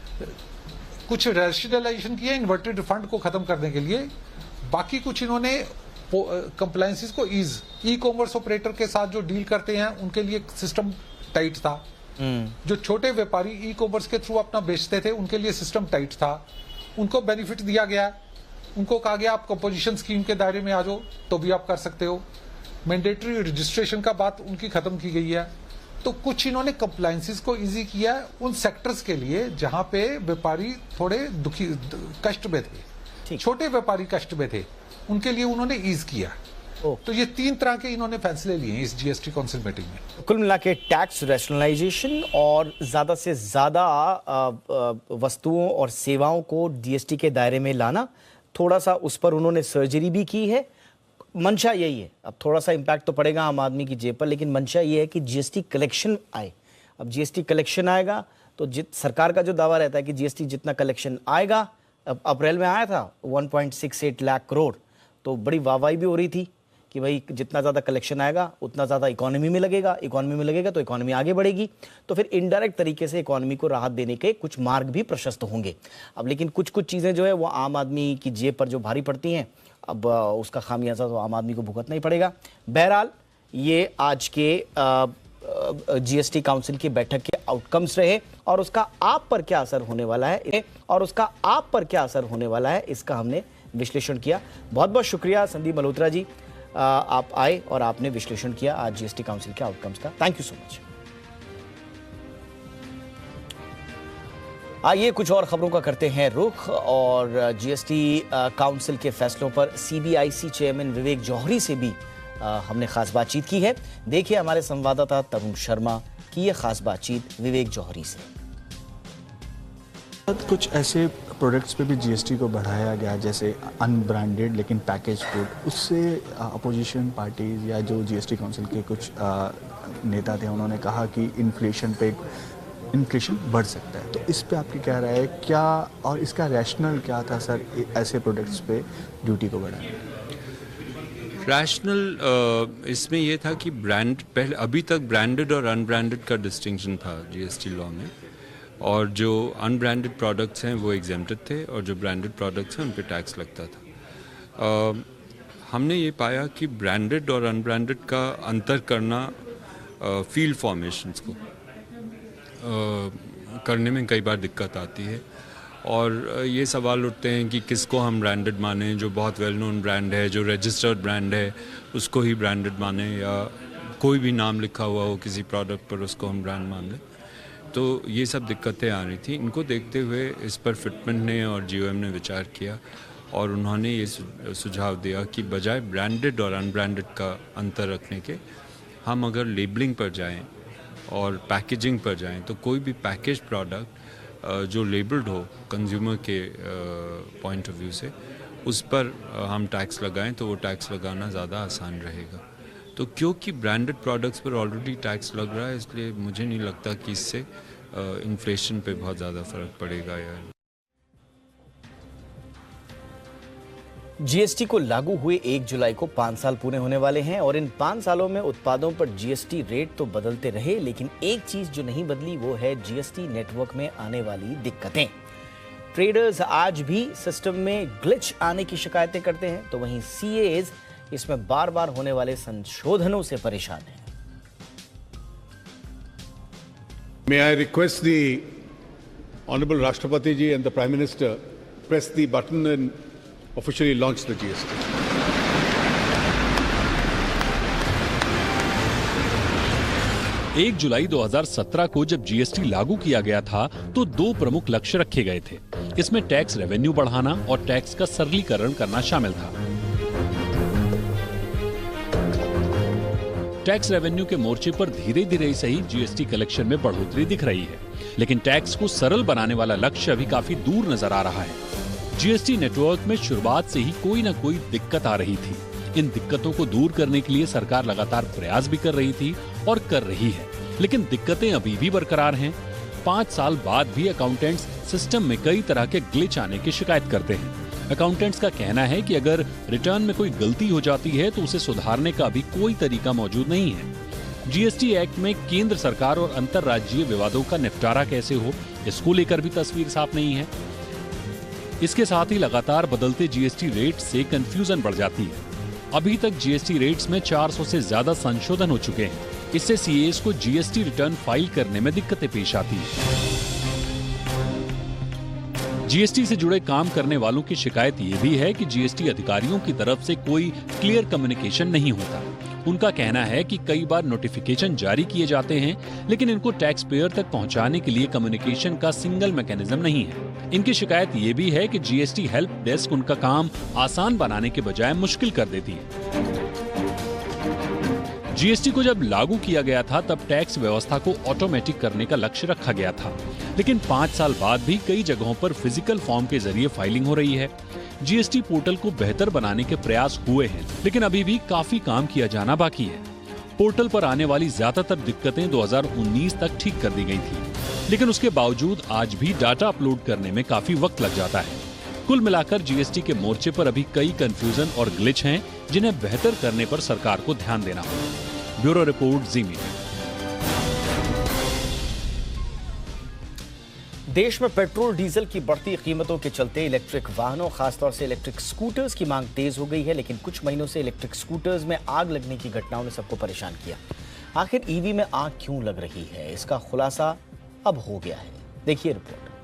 कुछ रैशनलाइजेशन की है इन्वर्टेड रिफंड को खत्म करने के लिए, बाकी कुछ इन्होंने कंप्लायंसेस को ईज, ई कॉमर्स ऑपरेटर के साथ जो डील करते हैं उनके लिए सिस्टम टाइट था। जो छोटे व्यापारी ई कॉमर्स के थ्रू अपना बेचते थे उनके लिए सिस्टम टाइट था, उनको बेनिफिट दिया गया, उनको कहा गया आप कंपोजिशन स्कीम के दायरे में आ जाओ तो भी आप कर सकते हो। मैंडेटरी रजिस्ट्रेशन का बात उनकी खत्म की गई है। तो कुछ इन्होंने कंप्लायंसेस को इजी किया है उन सेक्टर्स के लिए जहां पे व्यापारी थोड़े दुखी, कष्ट में थे, छोटे व्यापारी कष्ट में थे, उनके लिए उन्होंने ईज किया। तो ये 3 तरह के इन्होंने फैसले लिए इस जीएसटी काउंसिल मीटिंग में। कुल मिला के टैक्स रैशनलाइजेशन और ज्यादा से ज्यादा वस्तुओं और सेवाओं को जीएसटी के दायरे में लाना, थोड़ा सा उस पर उन्होंने सर्जरी भी की है। मंशा यही है। अब थोड़ा सा इम्पैक्ट तो पड़ेगा आम आदमी की जेब पर, लेकिन मंशा ये है कि जीएसटी कलेक्शन आए। अब जीएसटी कलेक्शन आएगा तो सरकार का जो दावा रहता है कि जीएसटी जितना कलेक्शन आएगा अप्रैल में आया था 1.68 लाख करोड़, तो बड़ी वाहवाही भी हो रही थी कि भाई जितना ज़्यादा कलेक्शन आएगा उतना ज़्यादा इकोनॉमी में लगेगा तो इकोनॉमी आगे बढ़ेगी, तो फिर इनडायरेक्ट तरीके से इकोनॉमी को राहत देने के कुछ मार्ग भी प्रशस्त होंगे। अब लेकिन कुछ चीज़ें जो है वो आम आदमी की जेब पर जो भारी पड़ती हैं, अब उसका खामियाजा तो आम आदमी को भुगतना ही पड़ेगा। बहरहाल ये आज के जीएसटी काउंसिल की बैठक के आउटकम्स रहे और उसका आप पर क्या असर होने वाला है इसका हमने विश्लेषण किया। बहुत बहुत शुक्रिया संदीप मल्होत्रा जी, आप आए और आपने विश्लेषण किया आज जीएसटी काउंसिल के आउटकम्स का। Thank you so much. आइए कुछ और खबरों का करते हैं रुख, और जीएसटी काउंसिल के फैसलों पर सीबीआईसी चेयरमैन विवेक जौहरी से भी हमने खास बातचीत की है। देखिए हमारे संवाददाता तरुण शर्मा की यह खास बातचीत विवेक जौहरी से। कुछ ऐसे प्रोडक्ट्स पे भी जीएसटी को बढ़ाया गया जैसे अनब्रांडेड लेकिन पैकेज फूड, उससे अपोजिशन पार्टीज या जो जीएसटी काउंसिल के कुछ नेता थे उन्होंने कहा कि इन्फ्लेशन बढ़ सकता है, तो इस पे आपकी क्या राय है, क्या और इसका रैशनल क्या था सर ऐसे प्रोडक्ट्स पे ड्यूटी को बढ़ाने? रैशनल इसमें यह था कि पहले अभी तक ब्रांडेड और अनब्रांडेड का डिस्टिंक्शन था जीएसटी लॉ में, और जो अनब्रांडेड प्रोडक्ट्स हैं वो एग्जेम्प्टेड थे और जो ब्रांडेड प्रोडक्ट्स हैं उन पे टैक्स लगता था। हमने ये पाया कि ब्रांडेड और अनब्रांडेड का अंतर करना फील्ड फॉर्मेशंस को करने में कई बार दिक्कत आती है, और ये सवाल उठते हैं कि किसको हम ब्रांडेड माने, जो बहुत वेल नोन ब्रांड है, जो रजिस्टर्ड ब्रांड है उसको ही ब्रांडेड माने, या कोई भी नाम लिखा हुआ हो किसी प्रोडक्ट पर उसको हम ब्रांड मान लें। तो ये सब दिक्कतें आ रही थी। इनको देखते हुए इस पर फिटमेंट ने और जीओएम ने विचार किया और उन्होंने ये सुझाव दिया कि बजाय ब्रांडेड और अनब्रांडेड का अंतर रखने के, हम अगर लेबलिंग पर जाएं और पैकेजिंग पर जाएं तो कोई भी पैकेज प्रोडक्ट जो लेबल्ड हो कंज्यूमर के पॉइंट ऑफ व्यू से, उस पर हम टैक्स लगाएं तो वो टैक्स लगाना ज़्यादा आसान रहेगा। तो क्योंकि ब्रांडेड प्रोडक्ट्स पर ऑलरेडी टैक्स लग रहा है, इसलिए मुझे नहीं लगता कि इससे इन्फ्लेशन पे बहुत ज़्यादा फर्क पड़ेगा। यार जीएसटी को लागू हुए 1 जुलाई को 5 साल पूरे होने वाले हैं, और इन 5 सालों में उत्पादों पर जीएसटी रेट तो बदलते रहे, लेकिन एक चीज जो नहीं बदली वो है जीएसटी नेटवर्क में आने वाली दिक्कतें। ट्रेडर्स आज भी सिस्टम में ग्लिच आने की शिकायतें करते हैं, तो वहीं सीएज इसमें बार बार होने वाले संशोधनों से परेशान हैं। May I request the Honorable Rashtrapati ji and the Prime Minister press the button and officially launch the GST. एक जुलाई 2017 को जब जीएसटी लागू किया गया था तो 2 प्रमुख लक्ष्य रखे गए थे। इसमें टैक्स रेवेन्यू बढ़ाना और टैक्स का सरलीकरण करना शामिल था। टैक्स रेवेन्यू के मोर्चे पर धीरे धीरे सही जीएसटी कलेक्शन में बढ़ोतरी दिख रही है, लेकिन टैक्स को सरल बनाने वाला लक्ष्य अभी काफी दूर नजर आ रहा है। जीएसटी नेटवर्क में शुरुआत से ही कोई न कोई दिक्कत आ रही थी। इन दिक्कतों को दूर करने के लिए सरकार लगातार प्रयास भी कर रही थी और कर रही है, लेकिन दिक्कतें अभी भी बरकरार हैं। 5 साल बाद भी अकाउंटेंट्स सिस्टम में कई तरह के ग्लिच आने की शिकायत करते हैं। अकाउंटेंट्स का कहना है कि अगर रिटर्न में कोई गलती हो जाती है तो उसे सुधारने का भी कोई तरीका मौजूद नहीं है। जीएसटी एक्ट में केंद्र सरकार और अंतर्राज्यीय विवादों का निपटारा कैसे हो, इसको लेकर भी तस्वीर साफ नहीं है। इसके साथ ही लगातार बदलते जीएसटी रेट से कंफ्यूजन बढ़ जाती है। अभी तक जीएसटी रेट्स में 400 से ज्यादा संशोधन हो चुके हैं। इससे सीएस को जीएसटी रिटर्न फाइल करने में दिक्कतें पेश आती है। जीएसटी से जुड़े काम करने वालों की शिकायत ये भी है कि जीएसटी अधिकारियों की तरफ से कोई क्लियर कम्युनिकेशन नहीं होता। उनका कहना है कि कई बार नोटिफिकेशन जारी किए जाते हैं, लेकिन इनको टैक्स पेयर तक पहुंचाने के लिए कम्युनिकेशन का सिंगल मैकेनिज्म नहीं है। इनकी शिकायत ये भी है कि जीएसटी हेल्प डेस्क उनका काम आसान बनाने के बजाय मुश्किल कर देती है। जीएसटी को जब लागू किया गया था तब टैक्स व्यवस्था को ऑटोमेटिक करने का लक्ष्य रखा गया था, लेकिन 5 साल बाद भी कई जगहों पर फिजिकल फॉर्म के जरिए फाइलिंग हो रही है। जीएसटी पोर्टल को बेहतर बनाने के प्रयास हुए हैं, लेकिन अभी भी काफी काम किया जाना बाकी है। पोर्टल पर आने वाली ज्यादातर दिक्कतें 2019 तक ठीक कर दी गई थी, लेकिन उसके बावजूद आज भी डाटा अपलोड करने में काफी वक्त लग जाता है। कुल मिलाकर जीएसटी के मोर्चे पर अभी कई कंफ्यूजन और ग्लिच हैं, जिन्हें बेहतर करने पर सरकार को ध्यान देना होगा। Bureau report, Zee media. देश में पेट्रोल डीजल की बढ़ती कीमतों के चलते इलेक्ट्रिक वाहनों, खासतौर से इलेक्ट्रिक स्कूटर्स की मांग तेज हो गई है, लेकिन कुछ महीनों से इलेक्ट्रिक स्कूटर्स में आग लगने की घटनाओं ने सबको परेशान किया। आखिर ईवी में आग क्यों लग रही है, इसका खुलासा अब हो गया है। देखिए रिपोर्ट।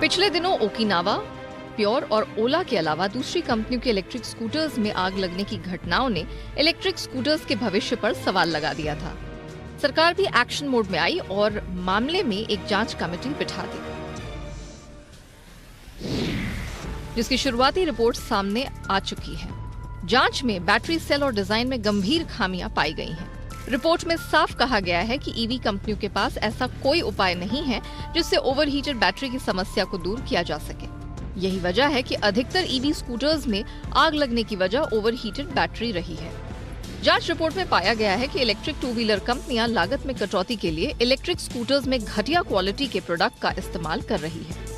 पिछले दिनों ओकिनावा, प्योर और ओला के अलावा दूसरी कंपनियों के इलेक्ट्रिक स्कूटर्स में आग लगने की घटनाओं ने इलेक्ट्रिक स्कूटर्स के भविष्य पर सवाल लगा दिया था। सरकार भी एक्शन मोड में आई और मामले में एक जांच कमेटी बिठा दी, जिसकी शुरुआती रिपोर्ट सामने आ चुकी है। जांच में बैटरी सेल और डिजाइन में गंभीर खामियां पाई गई हैं। रिपोर्ट में साफ कहा गया है कि ईवी कंपनियों के पास ऐसा कोई उपाय नहीं है जिससे ओवरहीटेड बैटरी की समस्या को दूर किया जा सके। यही वजह है कि अधिकतर ईवी स्कूटर्स में आग लगने की वजह ओवरहीटेड बैटरी रही है। जांच रिपोर्ट में पाया गया है कि इलेक्ट्रिक टू व्हीलर कंपनियां लागत में कटौती के लिए इलेक्ट्रिक स्कूटर्स में घटिया क्वालिटी के प्रोडक्ट का इस्तेमाल कर रही है।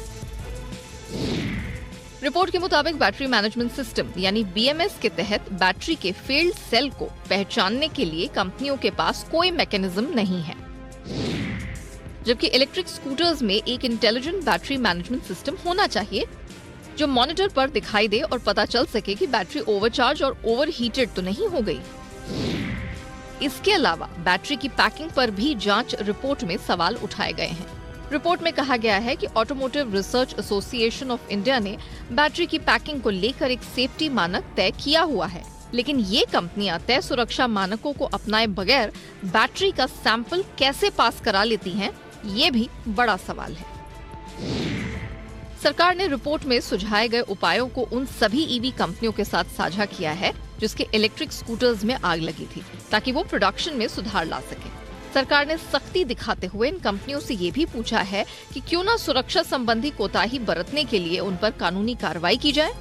रिपोर्ट के मुताबिक बैटरी मैनेजमेंट सिस्टम यानी BMS के तहत बैटरी के फेल्ड सेल को पहचानने के लिए कंपनियों के पास कोई मैकेनिज्म नहीं है, जबकि इलेक्ट्रिक स्कूटर्स में एक इंटेलिजेंट बैटरी मैनेजमेंट सिस्टम होना चाहिए जो मॉनिटर पर दिखाई दे और पता चल सके कि बैटरी ओवरचार्ज और ओवरहीटेड तो नहीं हो गई। इसके अलावा बैटरी की पैकिंग पर भी जांच रिपोर्ट में सवाल उठाए गए हैं। रिपोर्ट में कहा गया है कि automotive research association of India ने बैटरी की पैकिंग को लेकर एक सेफ्टी मानक तय किया हुआ है, लेकिन ये कंपनियां तय सुरक्षा मानकों को अपनाए बगैर बैटरी का सैंपल कैसे पास करा लेती हैं, ये भी बड़ा सवाल है। सरकार ने रिपोर्ट में सुझाए गए उपायों को उन सभी ईवी कंपनियों के साथ साझा किया है जिसके इलेक्ट्रिक स्कूटर्स में आग लगी थी, ताकि वो प्रोडक्शन में सुधार ला सके। सरकार ने सख्ती दिखाते हुए इन कंपनियों से ये भी पूछा है कि क्यों न सुरक्षा संबंधी कोताही बरतने के लिए उन पर कानूनी कार्रवाई की जाए।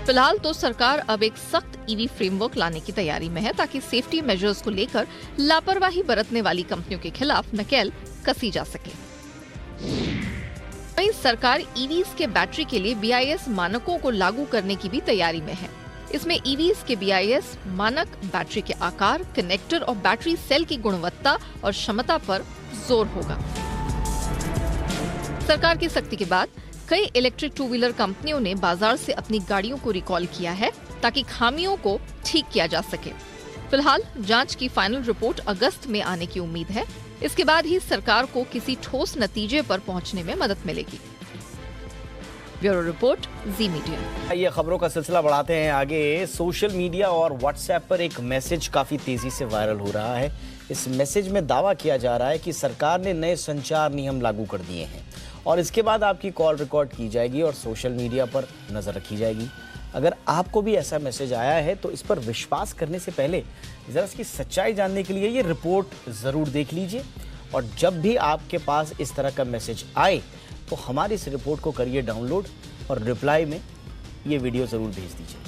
फिलहाल तो सरकार अब एक सख्त ईवी फ्रेमवर्क लाने की तैयारी में है, ताकि सेफ्टी मेजर्स को लेकर लापरवाही बरतने वाली कंपनियों के खिलाफ नकेल कसी जा सके। वहीं सरकार ईवीज के बैटरी के लिए BIS मानकों को लागू करने की भी तैयारी में है। इसमें ईवीज के BIS मानक बैटरी के आकार, कनेक्टर और बैटरी सेल की गुणवत्ता और क्षमता पर जोर होगा। सरकार की सख्ती के बाद कई इलेक्ट्रिक टू व्हीलर कंपनियों ने बाजार से अपनी गाड़ियों को रिकॉल किया है, ताकि खामियों को ठीक किया जा सके। फिलहाल जांच की फाइनल रिपोर्ट अगस्त में आने की उम्मीद है। इसके बाद ही सरकार को किसी ठोस नतीजे पर पहुंचने में मदद मिलेगी। Bureau report, Zee media. ये खबरों का सिलसिला बढ़ाते हैं आगे। सोशल मीडिया और व्हाट्सएप पर एक मैसेज काफी तेजी से वायरल हो रहा है। इस मैसेज में दावा किया जा रहा है कि सरकार ने नए संचार नियम लागू कर दिए हैं और इसके बाद आपकी कॉल रिकॉर्ड की जाएगी और सोशल मीडिया पर नजर रखी जाएगी। अगर आपको भी ऐसा मैसेज आया है तो इस पर विश्वास करने से पहले जरा इसकी सच्चाई जानने के लिए ये रिपोर्ट जरूर देख लीजिए, और जब भी आपके पास इस तरह का मैसेज आए तो हमारी इस रिपोर्ट को करिए डाउनलोड और रिप्लाई में ये वीडियो जरूर भेज दीजिए।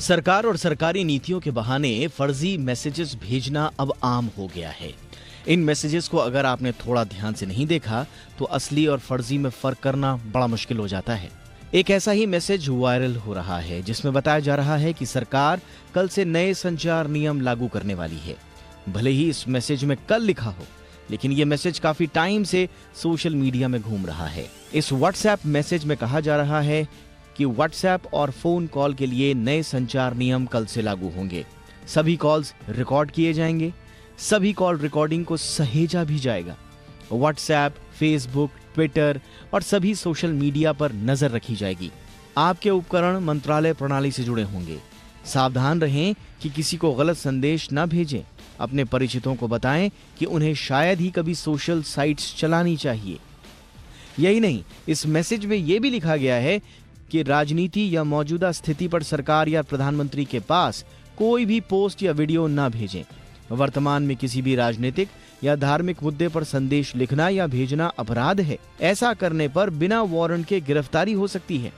सरकार और सरकारी नीतियों के बहाने फर्जी मैसेजेस भेजना अब आम हो गया है। इन मैसेजेस को अगर आपने थोड़ा ध्यान से नहीं देखा तो असली और फर्जी में फर्क करना बड़ा मुश्किल हो जाता है। एक ऐसा ही मैसेज वायरल हो रहा है जिसमें बताया जा रहा है कि सरकार कल से नए संचार नियम लागू करने वाली है। भले ही इस मैसेज में कल लिखा हो, लेकिन ये मैसेज काफी टाइम से सोशल मीडिया में घूम रहा है। इस व्हाट्सएप मैसेज में कहा जा रहा है कि व्हाट्सएप और फोन कॉल के लिए नए संचार नियम कल से लागू होंगे। सभी कॉल्स रिकॉर्ड किए जाएंगे, सभी कॉल रिकॉर्डिंग को सहेजा भी जाएगा। व्हाट्सएप, फेसबुक, ट्विटर और सभी सोशल मीडिया पर नजर रखी जाएगी। आपके उपकरण मंत्रालय प्रणाली से जुड़े होंगे। सावधान रहें कि किसी को गलत संदेश न भेजें। अपने परिचितों को बताएं कि उन्हें शायद ही कभी सोशल साइट्स चलानी चाहिए। यही नहीं, इस मैसेज में यह भी लिखा गया है कि राजनीति या मौजूदा स्थिति पर सरकार या प्रधानमंत्री के पास कोई भी पोस्ट या वीडियो न भेजें। वर्तमान में किसी भी राजनीतिक या धार्मिक मुद्दे पर संदेश लिखना या भेजना अपराध है। ऐसा करने पर बिना वारंट के गिरफ्तारी हो सकती है।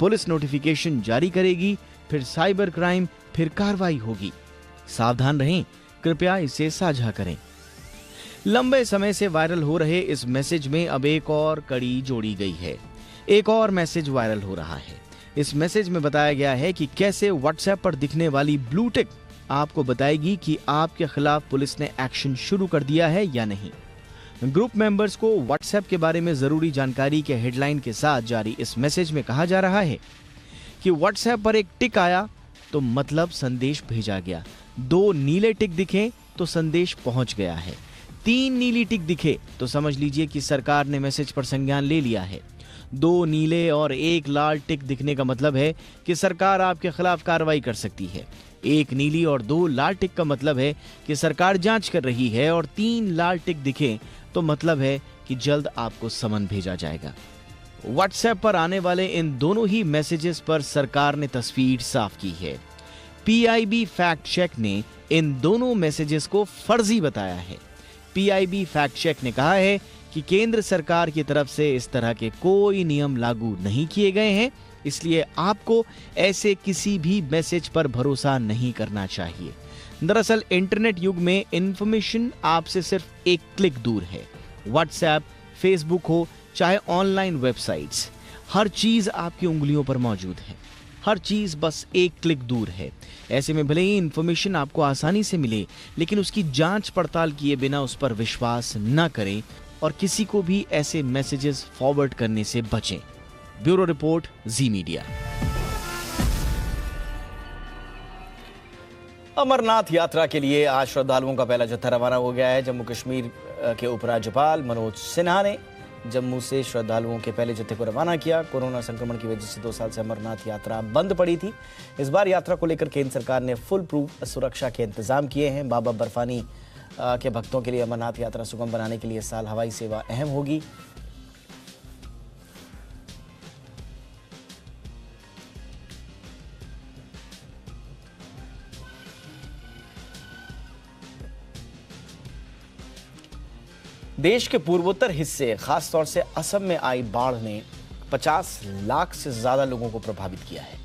पुलिस नोटिफिकेशन जारी करेगी, फिर साइबर क्राइम, फिर कार्रवाई होगी। सावधान रहें, कृपया इसे साझा करें। लंबे समय से वायरल हो रहे इस मैसेज में अब एक और कड़ी जोड़ी गई है। एक और मैसेज वायरल हो रहा है। इस मैसेज में बताया गया है कि कैसे व्हाट्सएप पर दिखने वाली ब्लू टिक आपको बताएगी कि आपके खिलाफ पुलिस ने एक्शन शुरू कर दिया है या नहीं। ग्रुप मेंबर्स को व्हाट्सएप के बारे में जरूरी जानकारी के हेडलाइन के साथ जारी इस मैसेज में कहा जा रहा है कि व्हाट्सएप पर एक टिक आया तो मतलब संदेश भेजा गया, 2 नीले टिक दिखे तो संदेश पहुंच गया है, 3 नीली टिक दिखे तो समझ लीजिए कि सरकार ने मैसेज पर संज्ञान ले लिया है। 2 नीले और 1 लाल टिक दिखने का मतलब है कि सरकार आपके खिलाफ कार्रवाई कर सकती है। 1 नीली और 2 लाल टिक का मतलब है कि सरकार जांच कर रही है, और 3 लाल टिक दिखे तो मतलब है कि जल्द आपको समन भेजा जाएगा। व्हाट्सएप पर आने वाले इन दोनों ही मैसेजेस पर सरकार ने तस्वीर साफ की है। पीआईबी फैक्ट चेक ने इन दोनों मैसेजेस को फर्जी बताया है। पीआईबी फैक्ट चेक ने कहा है कि केंद्र सरकार की तरफ से इस तरह के कोई नियम लागू नहीं किए गए हैं, इसलिए आपको ऐसे किसी भी मैसेज पर भरोसा नहीं करना चाहिए। दरअसल इंटरनेट युग में इंफॉर्मेशन आपसे सिर्फ एक क्लिक दूर है। व्हाट्सएप, फेसबुक हो चाहे ऑनलाइन वेबसाइट्स, हर चीज आपकी उंगलियों पर मौजूद है। हर चीज बस एक क्लिक दूर है। ऐसे में भले ही इंफॉर्मेशन आपको आसानी से मिले, लेकिन उसकी जांच पड़ताल किए बिना उस पर विश्वास न करें और किसी को भी ऐसे मैसेजेस फॉरवर्ड करने से बचें। Bureau report, Zee media. Amarnath यात्रा के लिए आज श्रद्धालुओं का पहला जत्था रवाना हो गया है। जम्मू कश्मीर के उपराज्यपाल मनोज सिन्हा ने जम्मू से श्रद्धालुओं के पहले जत्थे को रवाना किया। कोरोना संक्रमण की वजह से 2 साल से अमरनाथ यात्रा बंद पड़ी थी। इस बार यात्रा को लेकर केंद्र सरकार ने फुल प्रूफ सुरक्षा के इंतजाम किए हैं। बाबा बर्फानी के भक्तों के लिए अमरनाथ यात्रा सुगम बनाने के लिए इस साल हवाई सेवा अहम होगी। देश के पूर्वोत्तर हिस्से, खासतौर से असम में आई बाढ़ ने 50 लाख से ज्यादा लोगों को प्रभावित किया है।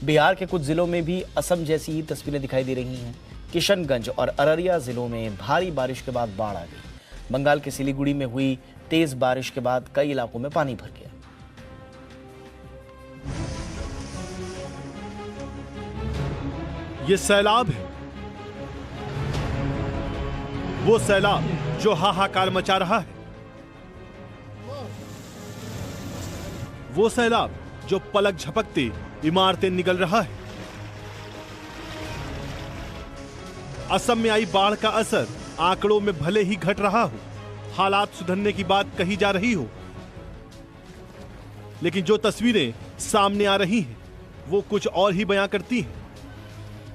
बिहार के कुछ जिलों में भी असम जैसी ही तस्वीरें दिखाई दे रही हैं। किशनगंज और अररिया जिलों में भारी बारिश के बाद बाढ़ आ गई। बंगाल के सिलीगुड़ी में हुई तेज बारिश के बाद कई इलाकों में पानी भर गया। ये सैलाब है, वो सैलाब जो हाहाकार मचा रहा है, वो सैलाब जो पलक झपकते इमारतें निगल रहा है। असम में आई बाढ़ का असर आंकड़ों में भले ही घट रहा हो, हालात सुधरने की बात कही जा रही हो, लेकिन जो तस्वीरें सामने आ रही हैं वो कुछ और ही बयां करती हैं।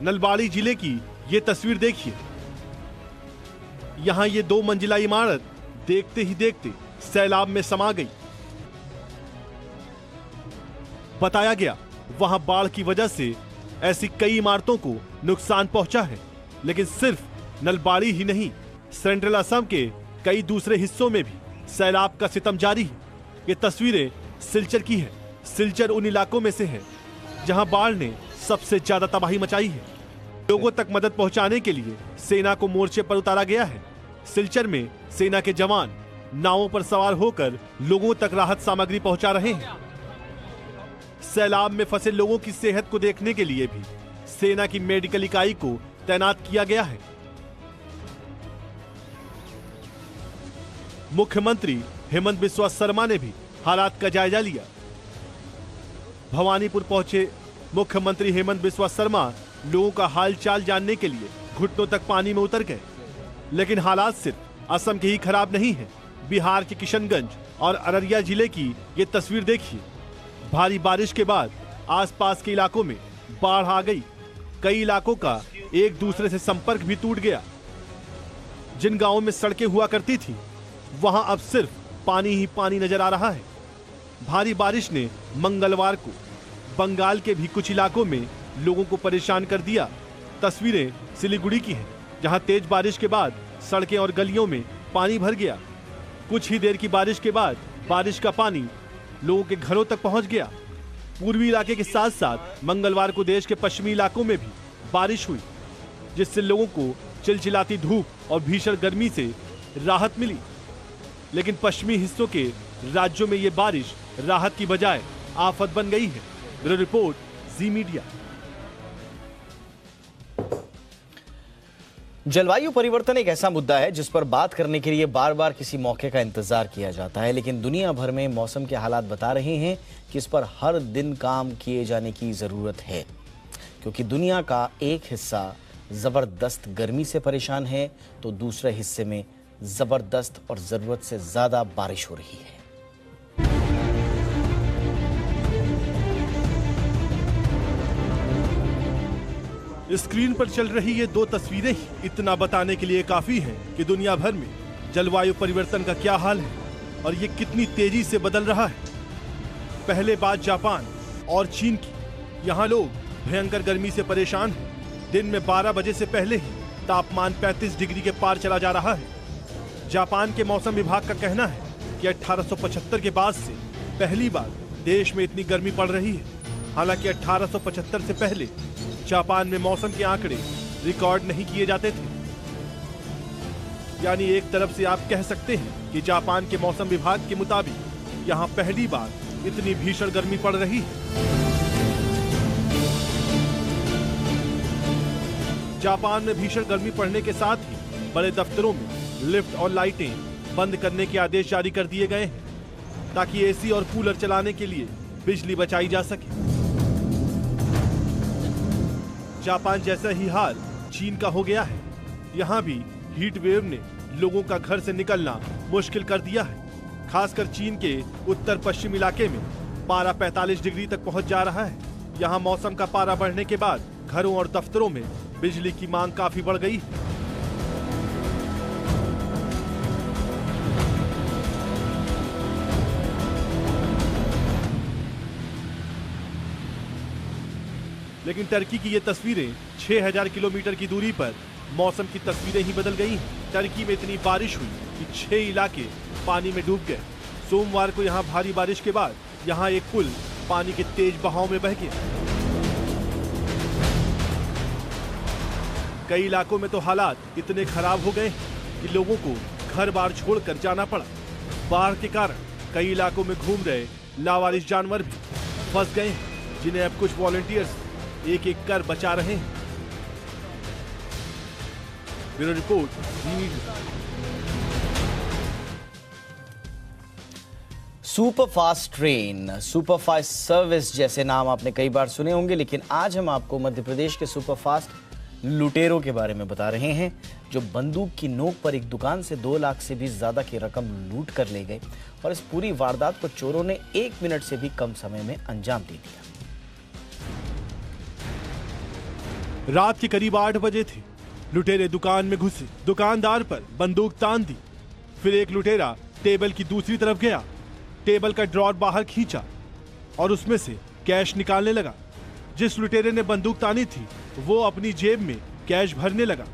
नलबाड़ी जिले की ये तस्वीर देखिए। यहां ये 2 मंजिला इमारत देखते ही देखते सैलाब में समा गई। बताया गया वहां बाढ़ की वजह से ऐसी कई इमारतों को नुकसान पहुंचा है, लेकिन सिर्फ नलबाड़ी ही नहीं, सेंट्रल असम के कई दूसरे हिस्सों में भी सैलाब का सितम जारी है। ये तस्वीरें सिलचर की है। सिलचर उन इलाकों में से है जहां बाढ़ ने सबसे ज्यादा तबाही मचाई है। लोगों तक मदद पहुंचाने के लिए सेना को मोर्चे पर उतारा गया है। सिलचर में सेना के जवान नावों पर सवार होकर लोगों तक राहत सामग्री पहुंचा रहे हैं। सैलाब में फंसे लोगों की सेहत को देखने के लिए भी सेना की मेडिकल इकाई को तैनात किया गया है। मुख्यमंत्री हेमंत बिस्वा शर्मा ने भी हालात का जायजा लिया। भवानीपुर पहुंचे मुख्यमंत्री हेमंत बिस्वा शर्मा लोगों का हालचाल जानने के लिए घुटनों तक पानी में उतर गए। लेकिन हालात सिर्फ असम के ही खराब नहीं है। बिहार के किशनगंज और अररिया जिले की ये तस्वीर देखिए। भारी बारिश के बाद आसपास के इलाकों में बाढ़ आ गई। कई इलाकों का एक दूसरे से संपर्क भी टूट गया। जिन गांवों में सड़कें हुआ करती थी वहां अब सिर्फ पानी ही पानी नजर आ रहा है। भारी बारिश ने मंगलवार को बंगाल के भी कुछ इलाकों में लोगों को परेशान कर दिया। तस्वीरें सिलीगुड़ी की हैं, जहां तेज बारिश के बाद सड़कें और गलियों में पानी भर गया। कुछ ही देर की बारिश के बाद बारिश का पानी लोगों के घरों तक पहुंच गया। पूर्वी इलाके के साथ साथ मंगलवार को देश के पश्चिमी इलाकों में भी बारिश हुई, जिससे लोगों को चिलचिलाती धूप और भीषण गर्मी से राहत मिली। लेकिन पश्चिमी हिस्सों के राज्यों में ये बारिश राहत की बजाय आफत बन गई है। Bureau report, Zee media. जलवायु परिवर्तन एक ऐसा मुद्दा है जिस पर बात करने के लिए बार बार किसी मौके का इंतजार किया जाता है, लेकिन दुनिया भर में मौसम के हालात बता रहे हैं कि इस पर हर दिन काम किए जाने की जरूरत है, क्योंकि दुनिया का एक हिस्सा जबरदस्त गर्मी से परेशान है तो दूसरे हिस्से में जबरदस्त और जरूरत से ज्यादा बारिश हो रही है। स्क्रीन पर चल रही ये दो तस्वीरें ही इतना बताने के लिए काफी हैं कि दुनिया भर में जलवायु परिवर्तन का क्या हाल है और ये कितनी तेजी से बदल रहा है। पहले बात जापान और चीन की। यहाँ लोग भयंकर गर्मी से परेशान हैं। दिन में 12 बजे से पहले ही तापमान 35 डिग्री के पार चला जा रहा है। जापान के मौसम विभाग का कहना है कि 1875 के बाद से पहली बार देश में इतनी गर्मी पड़ रही है। हालांकि 1875 से पहले जापान में मौसम के आंकड़े रिकॉर्ड नहीं किए जाते थे। यानी एक तरफ से आप कह सकते हैं कि जापान के मौसम विभाग के मुताबिक यहाँ पहली बार इतनी भीषण गर्मी पड़ रही है। जापान में भीषण गर्मी पड़ने के साथ ही बड़े दफ्तरों में लिफ्ट और लाइटें बंद करने के आदेश जारी कर दिए गए हैं, ताकि एसी और कूलर चलाने के लिए बिजली बचाई जा सके। जापान जैसा ही हाल चीन का हो गया है। यहाँ भी हीट वेव ने लोगों का घर से निकलना मुश्किल कर दिया है। खासकर चीन के उत्तर पश्चिम इलाके में पारा 45 डिग्री तक पहुँच जा रहा है। यहाँ मौसम का पारा बढ़ने के बाद घरों और दफ्तरों में बिजली की मांग काफी बढ़ गई है। लेकिन टर्की की ये तस्वीरें 6000 किलोमीटर की दूरी पर मौसम की तस्वीरें ही बदल गई हैं। टर्की में इतनी बारिश हुई कि 6 इलाके पानी में डूब गए। सोमवार को यहाँ भारी बारिश के बाद यहाँ एक पुल पानी के तेज बहाव में बह गया। कई इलाकों में तो हालात इतने खराब हो गए कि लोगों को घर बार छोड़कर जाना पड़ा। बाढ़ के कारण कई इलाकों में घूम रहे लावारिस जानवर भी फंस गए हैं, जिन्हें अब कुछ वॉलंटियर्स एक एक कर बचा रहे हैं। Bureau report, Zee Media. Superfast train, superfast service जैसे नाम आपने कई बार सुने होंगे, लेकिन आज हम आपको मध्य प्रदेश के सुपरफास्ट लुटेरों के बारे में बता रहे हैं, जो बंदूक की नोक पर एक दुकान से 2 लाख से भी ज्यादा की रकम लूट कर ले गए और इस पूरी वारदात को चोरों ने 1 मिनट से भी कम समय में अंजाम दे दिया। रात के करीब 8 बजे थे। लुटेरे दुकान में घुसे, दुकानदार पर बंदूक तान दी। फिर एक लुटेरा टेबल की दूसरी तरफ गया, टेबल का ड्रॉर बाहर खींचा और उसमें से कैश निकालने लगा। जिस लुटेरे ने बंदूक तानी थी वो अपनी जेब में कैश भरने लगा।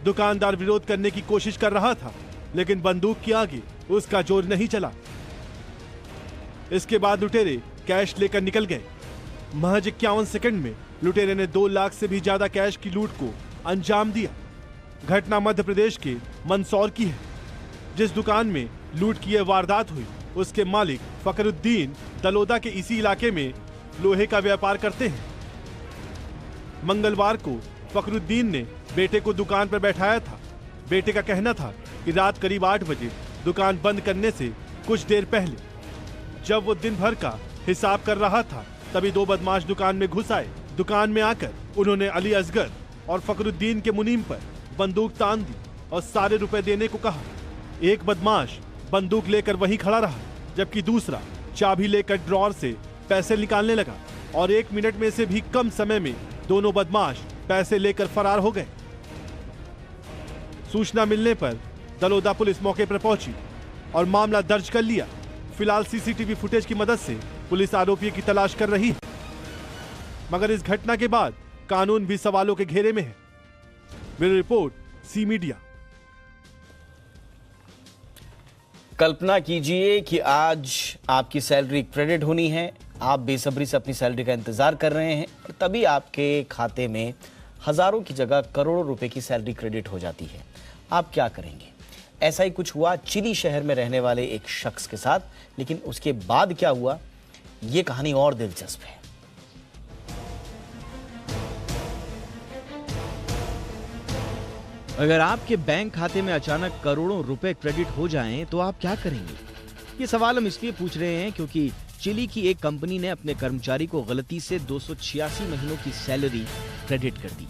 दुकानदार विरोध करने की कोशिश कर रहा था, लेकिन बंदूक के आगे उसका जोर नहीं चला। इसके बाद लुटेरे कैश लेकर निकल गए। महज 51 सेकंड में लुटेरे ने 2 लाख से भी ज्यादा कैश की लूट को अंजाम दिया। घटना मध्य प्रदेश के मंदसौर की है। जिस दुकान में लूट की यह वारदात हुई उसके मालिक फकरुद्दीन दलोदा के इसी इलाके में लोहे का व्यापार करते हैं। मंगलवार को फकरुद्दीन ने बेटे को दुकान पर बैठाया था। बेटे का कहना था कि रात करीब 8 बजे दुकान बंद करने से कुछ देर पहले जब वो दिन भर का हिसाब कर रहा था, तभी 2 बदमाश दुकान में घुस आए। दुकान में आकर उन्होंने अली असगर और फकरुद्दीन के मुनीम पर बंदूक तान दी और सारे रुपए देने को कहा। एक बदमाश बंदूक लेकर वहीं खड़ा रहा, जबकि दूसरा चाबी लेकर ड्रॉर से पैसे निकालने लगा और 1 मिनट में से भी कम समय में दोनों बदमाश पैसे लेकर फरार हो गए। सूचना मिलने पर दलोदा पुलिस मौके पर पहुंची और मामला दर्ज कर लिया। फिलहाल सीसीटीवी फुटेज की मदद से पुलिस आरोपी की तलाश कर रही है, मगर इस घटना के बाद कानून भी सवालों के घेरे में है। Bureau report, C media. कल्पना कीजिए कि आज आपकी सैलरी क्रेडिट होनी है आप बेसब्री से अपनी सैलरी का इंतजार कर रहे हैं और तभी आपके खाते में हजारों की जगह करोड़ों रुपए की सैलरी क्रेडिट हो जाती है। आप क्या करेंगे? ऐसा ही कुछ हुआ चिली शहर में रहने वाले एक शख्स के साथ, लेकिन उसके बाद क्या हुआ, ये कहानी और दिलचस्प है। अगर आपके बैंक खाते में अचानक करोड़ों रुपए क्रेडिट हो जाएं, तो आप क्या करेंगे? ये सवाल हम इसलिए पूछ रहे हैं क्योंकि चिली की एक कंपनी ने अपने कर्मचारी को गलती से 286 महीनों की सैलरी क्रेडिट कर दी।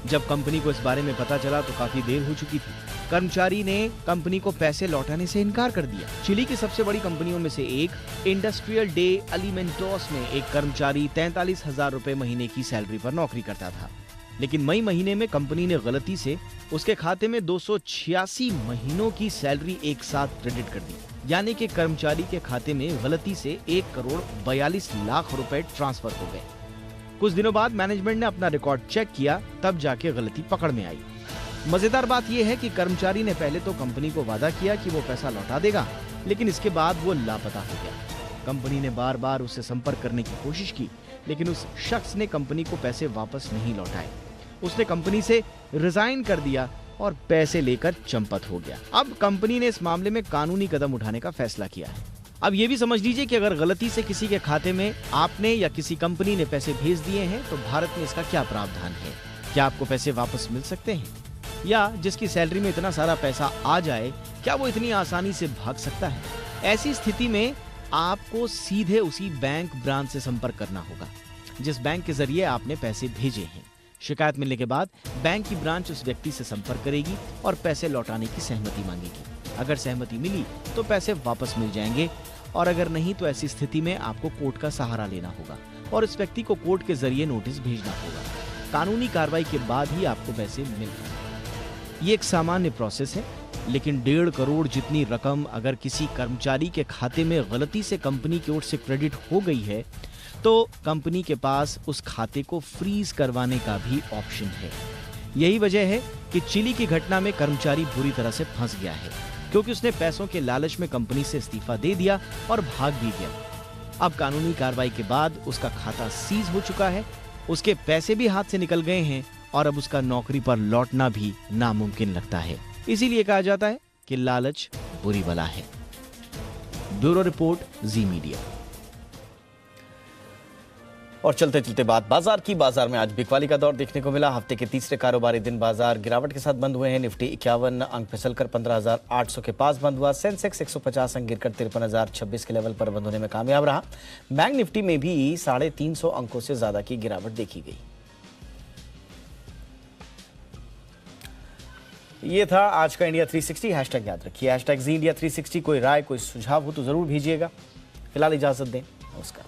जब कंपनी को इस बारे में पता चला तो काफी देर हो चुकी थी। कर्मचारी ने कंपनी को पैसे लौटाने से इनकार कर दिया। चिली की सबसे बड़ी कंपनियों में से एक इंडस्ट्रियल डे अलिमेंटोस में एक कर्मचारी 43,000 रुपए महीने की सैलरी पर नौकरी करता था, लेकिन मई महीने में कंपनी ने गलती से उसके खाते में 286 महीनों की सैलरी एक साथ क्रेडिट कर दी। यानी कि कर्मचारी के खाते में गलती से 1,42,00,000 रुपए ट्रांसफर हो गए। कुछ दिनों बाद मैनेजमेंट ने अपना रिकॉर्ड चेक किया, तब जाके गलती पकड़ में आई। मजेदार बात यह है कि कर्मचारी ने पहले तो कंपनी को वादा किया कि वो पैसा लौटा देगा, लेकिन इसके बाद वो लापता हो गया। कंपनी ने बार बार उससे संपर्क करने की कोशिश की, लेकिन उस शख्स ने कंपनी को पैसे वापस नहीं लौटाए। उसने कंपनी से रिजाइन कर दिया और पैसे लेकर चंपत हो गया। अब कंपनी ने इस मामले में कानूनी कदम उठाने का फैसला किया है। अब ये भी समझ लीजिए कि अगर गलती से किसी के खाते में आपने या किसी कंपनी ने पैसे भेज दिए हैं तो भारत में इसका क्या प्रावधान है? क्या आपको पैसे वापस मिल सकते हैं? या जिसकी सैलरी में इतना सारा पैसा आ जाए, क्या वो इतनी आसानी से भाग सकता है? ऐसी स्थिति में आपको सीधे उसी बैंक ब्रांच से संपर्क करना होगा जिस बैंक के जरिए आपने पैसे भेजे हैं। शिकायत मिलने के बाद बैंक की ब्रांच उस व्यक्ति से संपर्क करेगी और पैसे लौटाने की सहमति मांगेगी। अगर सहमति मिली तो पैसे वापस मिल जाएंगे, और अगर नहीं तो ऐसी स्थिति में आपको कोर्ट का सहारा लेना होगा और इस व्यक्ति को कोर्ट के जरिए नोटिस भेजना होगा। कानूनी कार्रवाई के बाद ही आपको पैसे मिल पाएंगे। ये एक सामान्य प्रोसेस है, लेकिन 1.5 करोड़ जितनी रकम अगर किसी कर्मचारी के खाते में गलती से कंपनी की ओर से क्रेडिट हो गई है तो कंपनी के पास उस खाते को फ्रीज करवाने का भी ऑप्शन है। यही वजह है कि चिली की घटना में कर्मचारी बुरी तरह से फंस गया है, क्योंकि उसने पैसों के लालच में कंपनी से इस्तीफा दे दिया और भाग भी गया। अब कानूनी कार्रवाई के बाद उसका खाता सीज हो चुका है, उसके पैसे भी हाथ से निकल गए हैं और अब उसका नौकरी पर लौटना भी नामुमकिन लगता है। इसीलिए कहा जाता है कि लालच बुरी बला है। Bureau report, Zee media. और चलते चलते बात बाजार की। बाजार में आज बिकवाली का दौर देखने को मिला। हफ्ते के तीसरे कारोबारी दिन बाजार गिरावट के साथ बंद हुए हैं। निफ्टी 51 अंक फिसलकर 15,800 के पास बंद हुआ। सेंसेक्स 150 अंक गिरकर 53,026 के लेवल पर बंद होने में कामयाब रहा। बैंक निफ्टी में भी 350 अंकों से ज्यादा की गिरावट देखी गई। ये था आज का इंडिया 360। हैशटैग याद रखिए, हैशटैग ज़ी इंडिया 360। कोई राय, कोई सुझाव हो तो जरूर भेजिएगा। फिलहाल इजाजत दें, नमस्कार।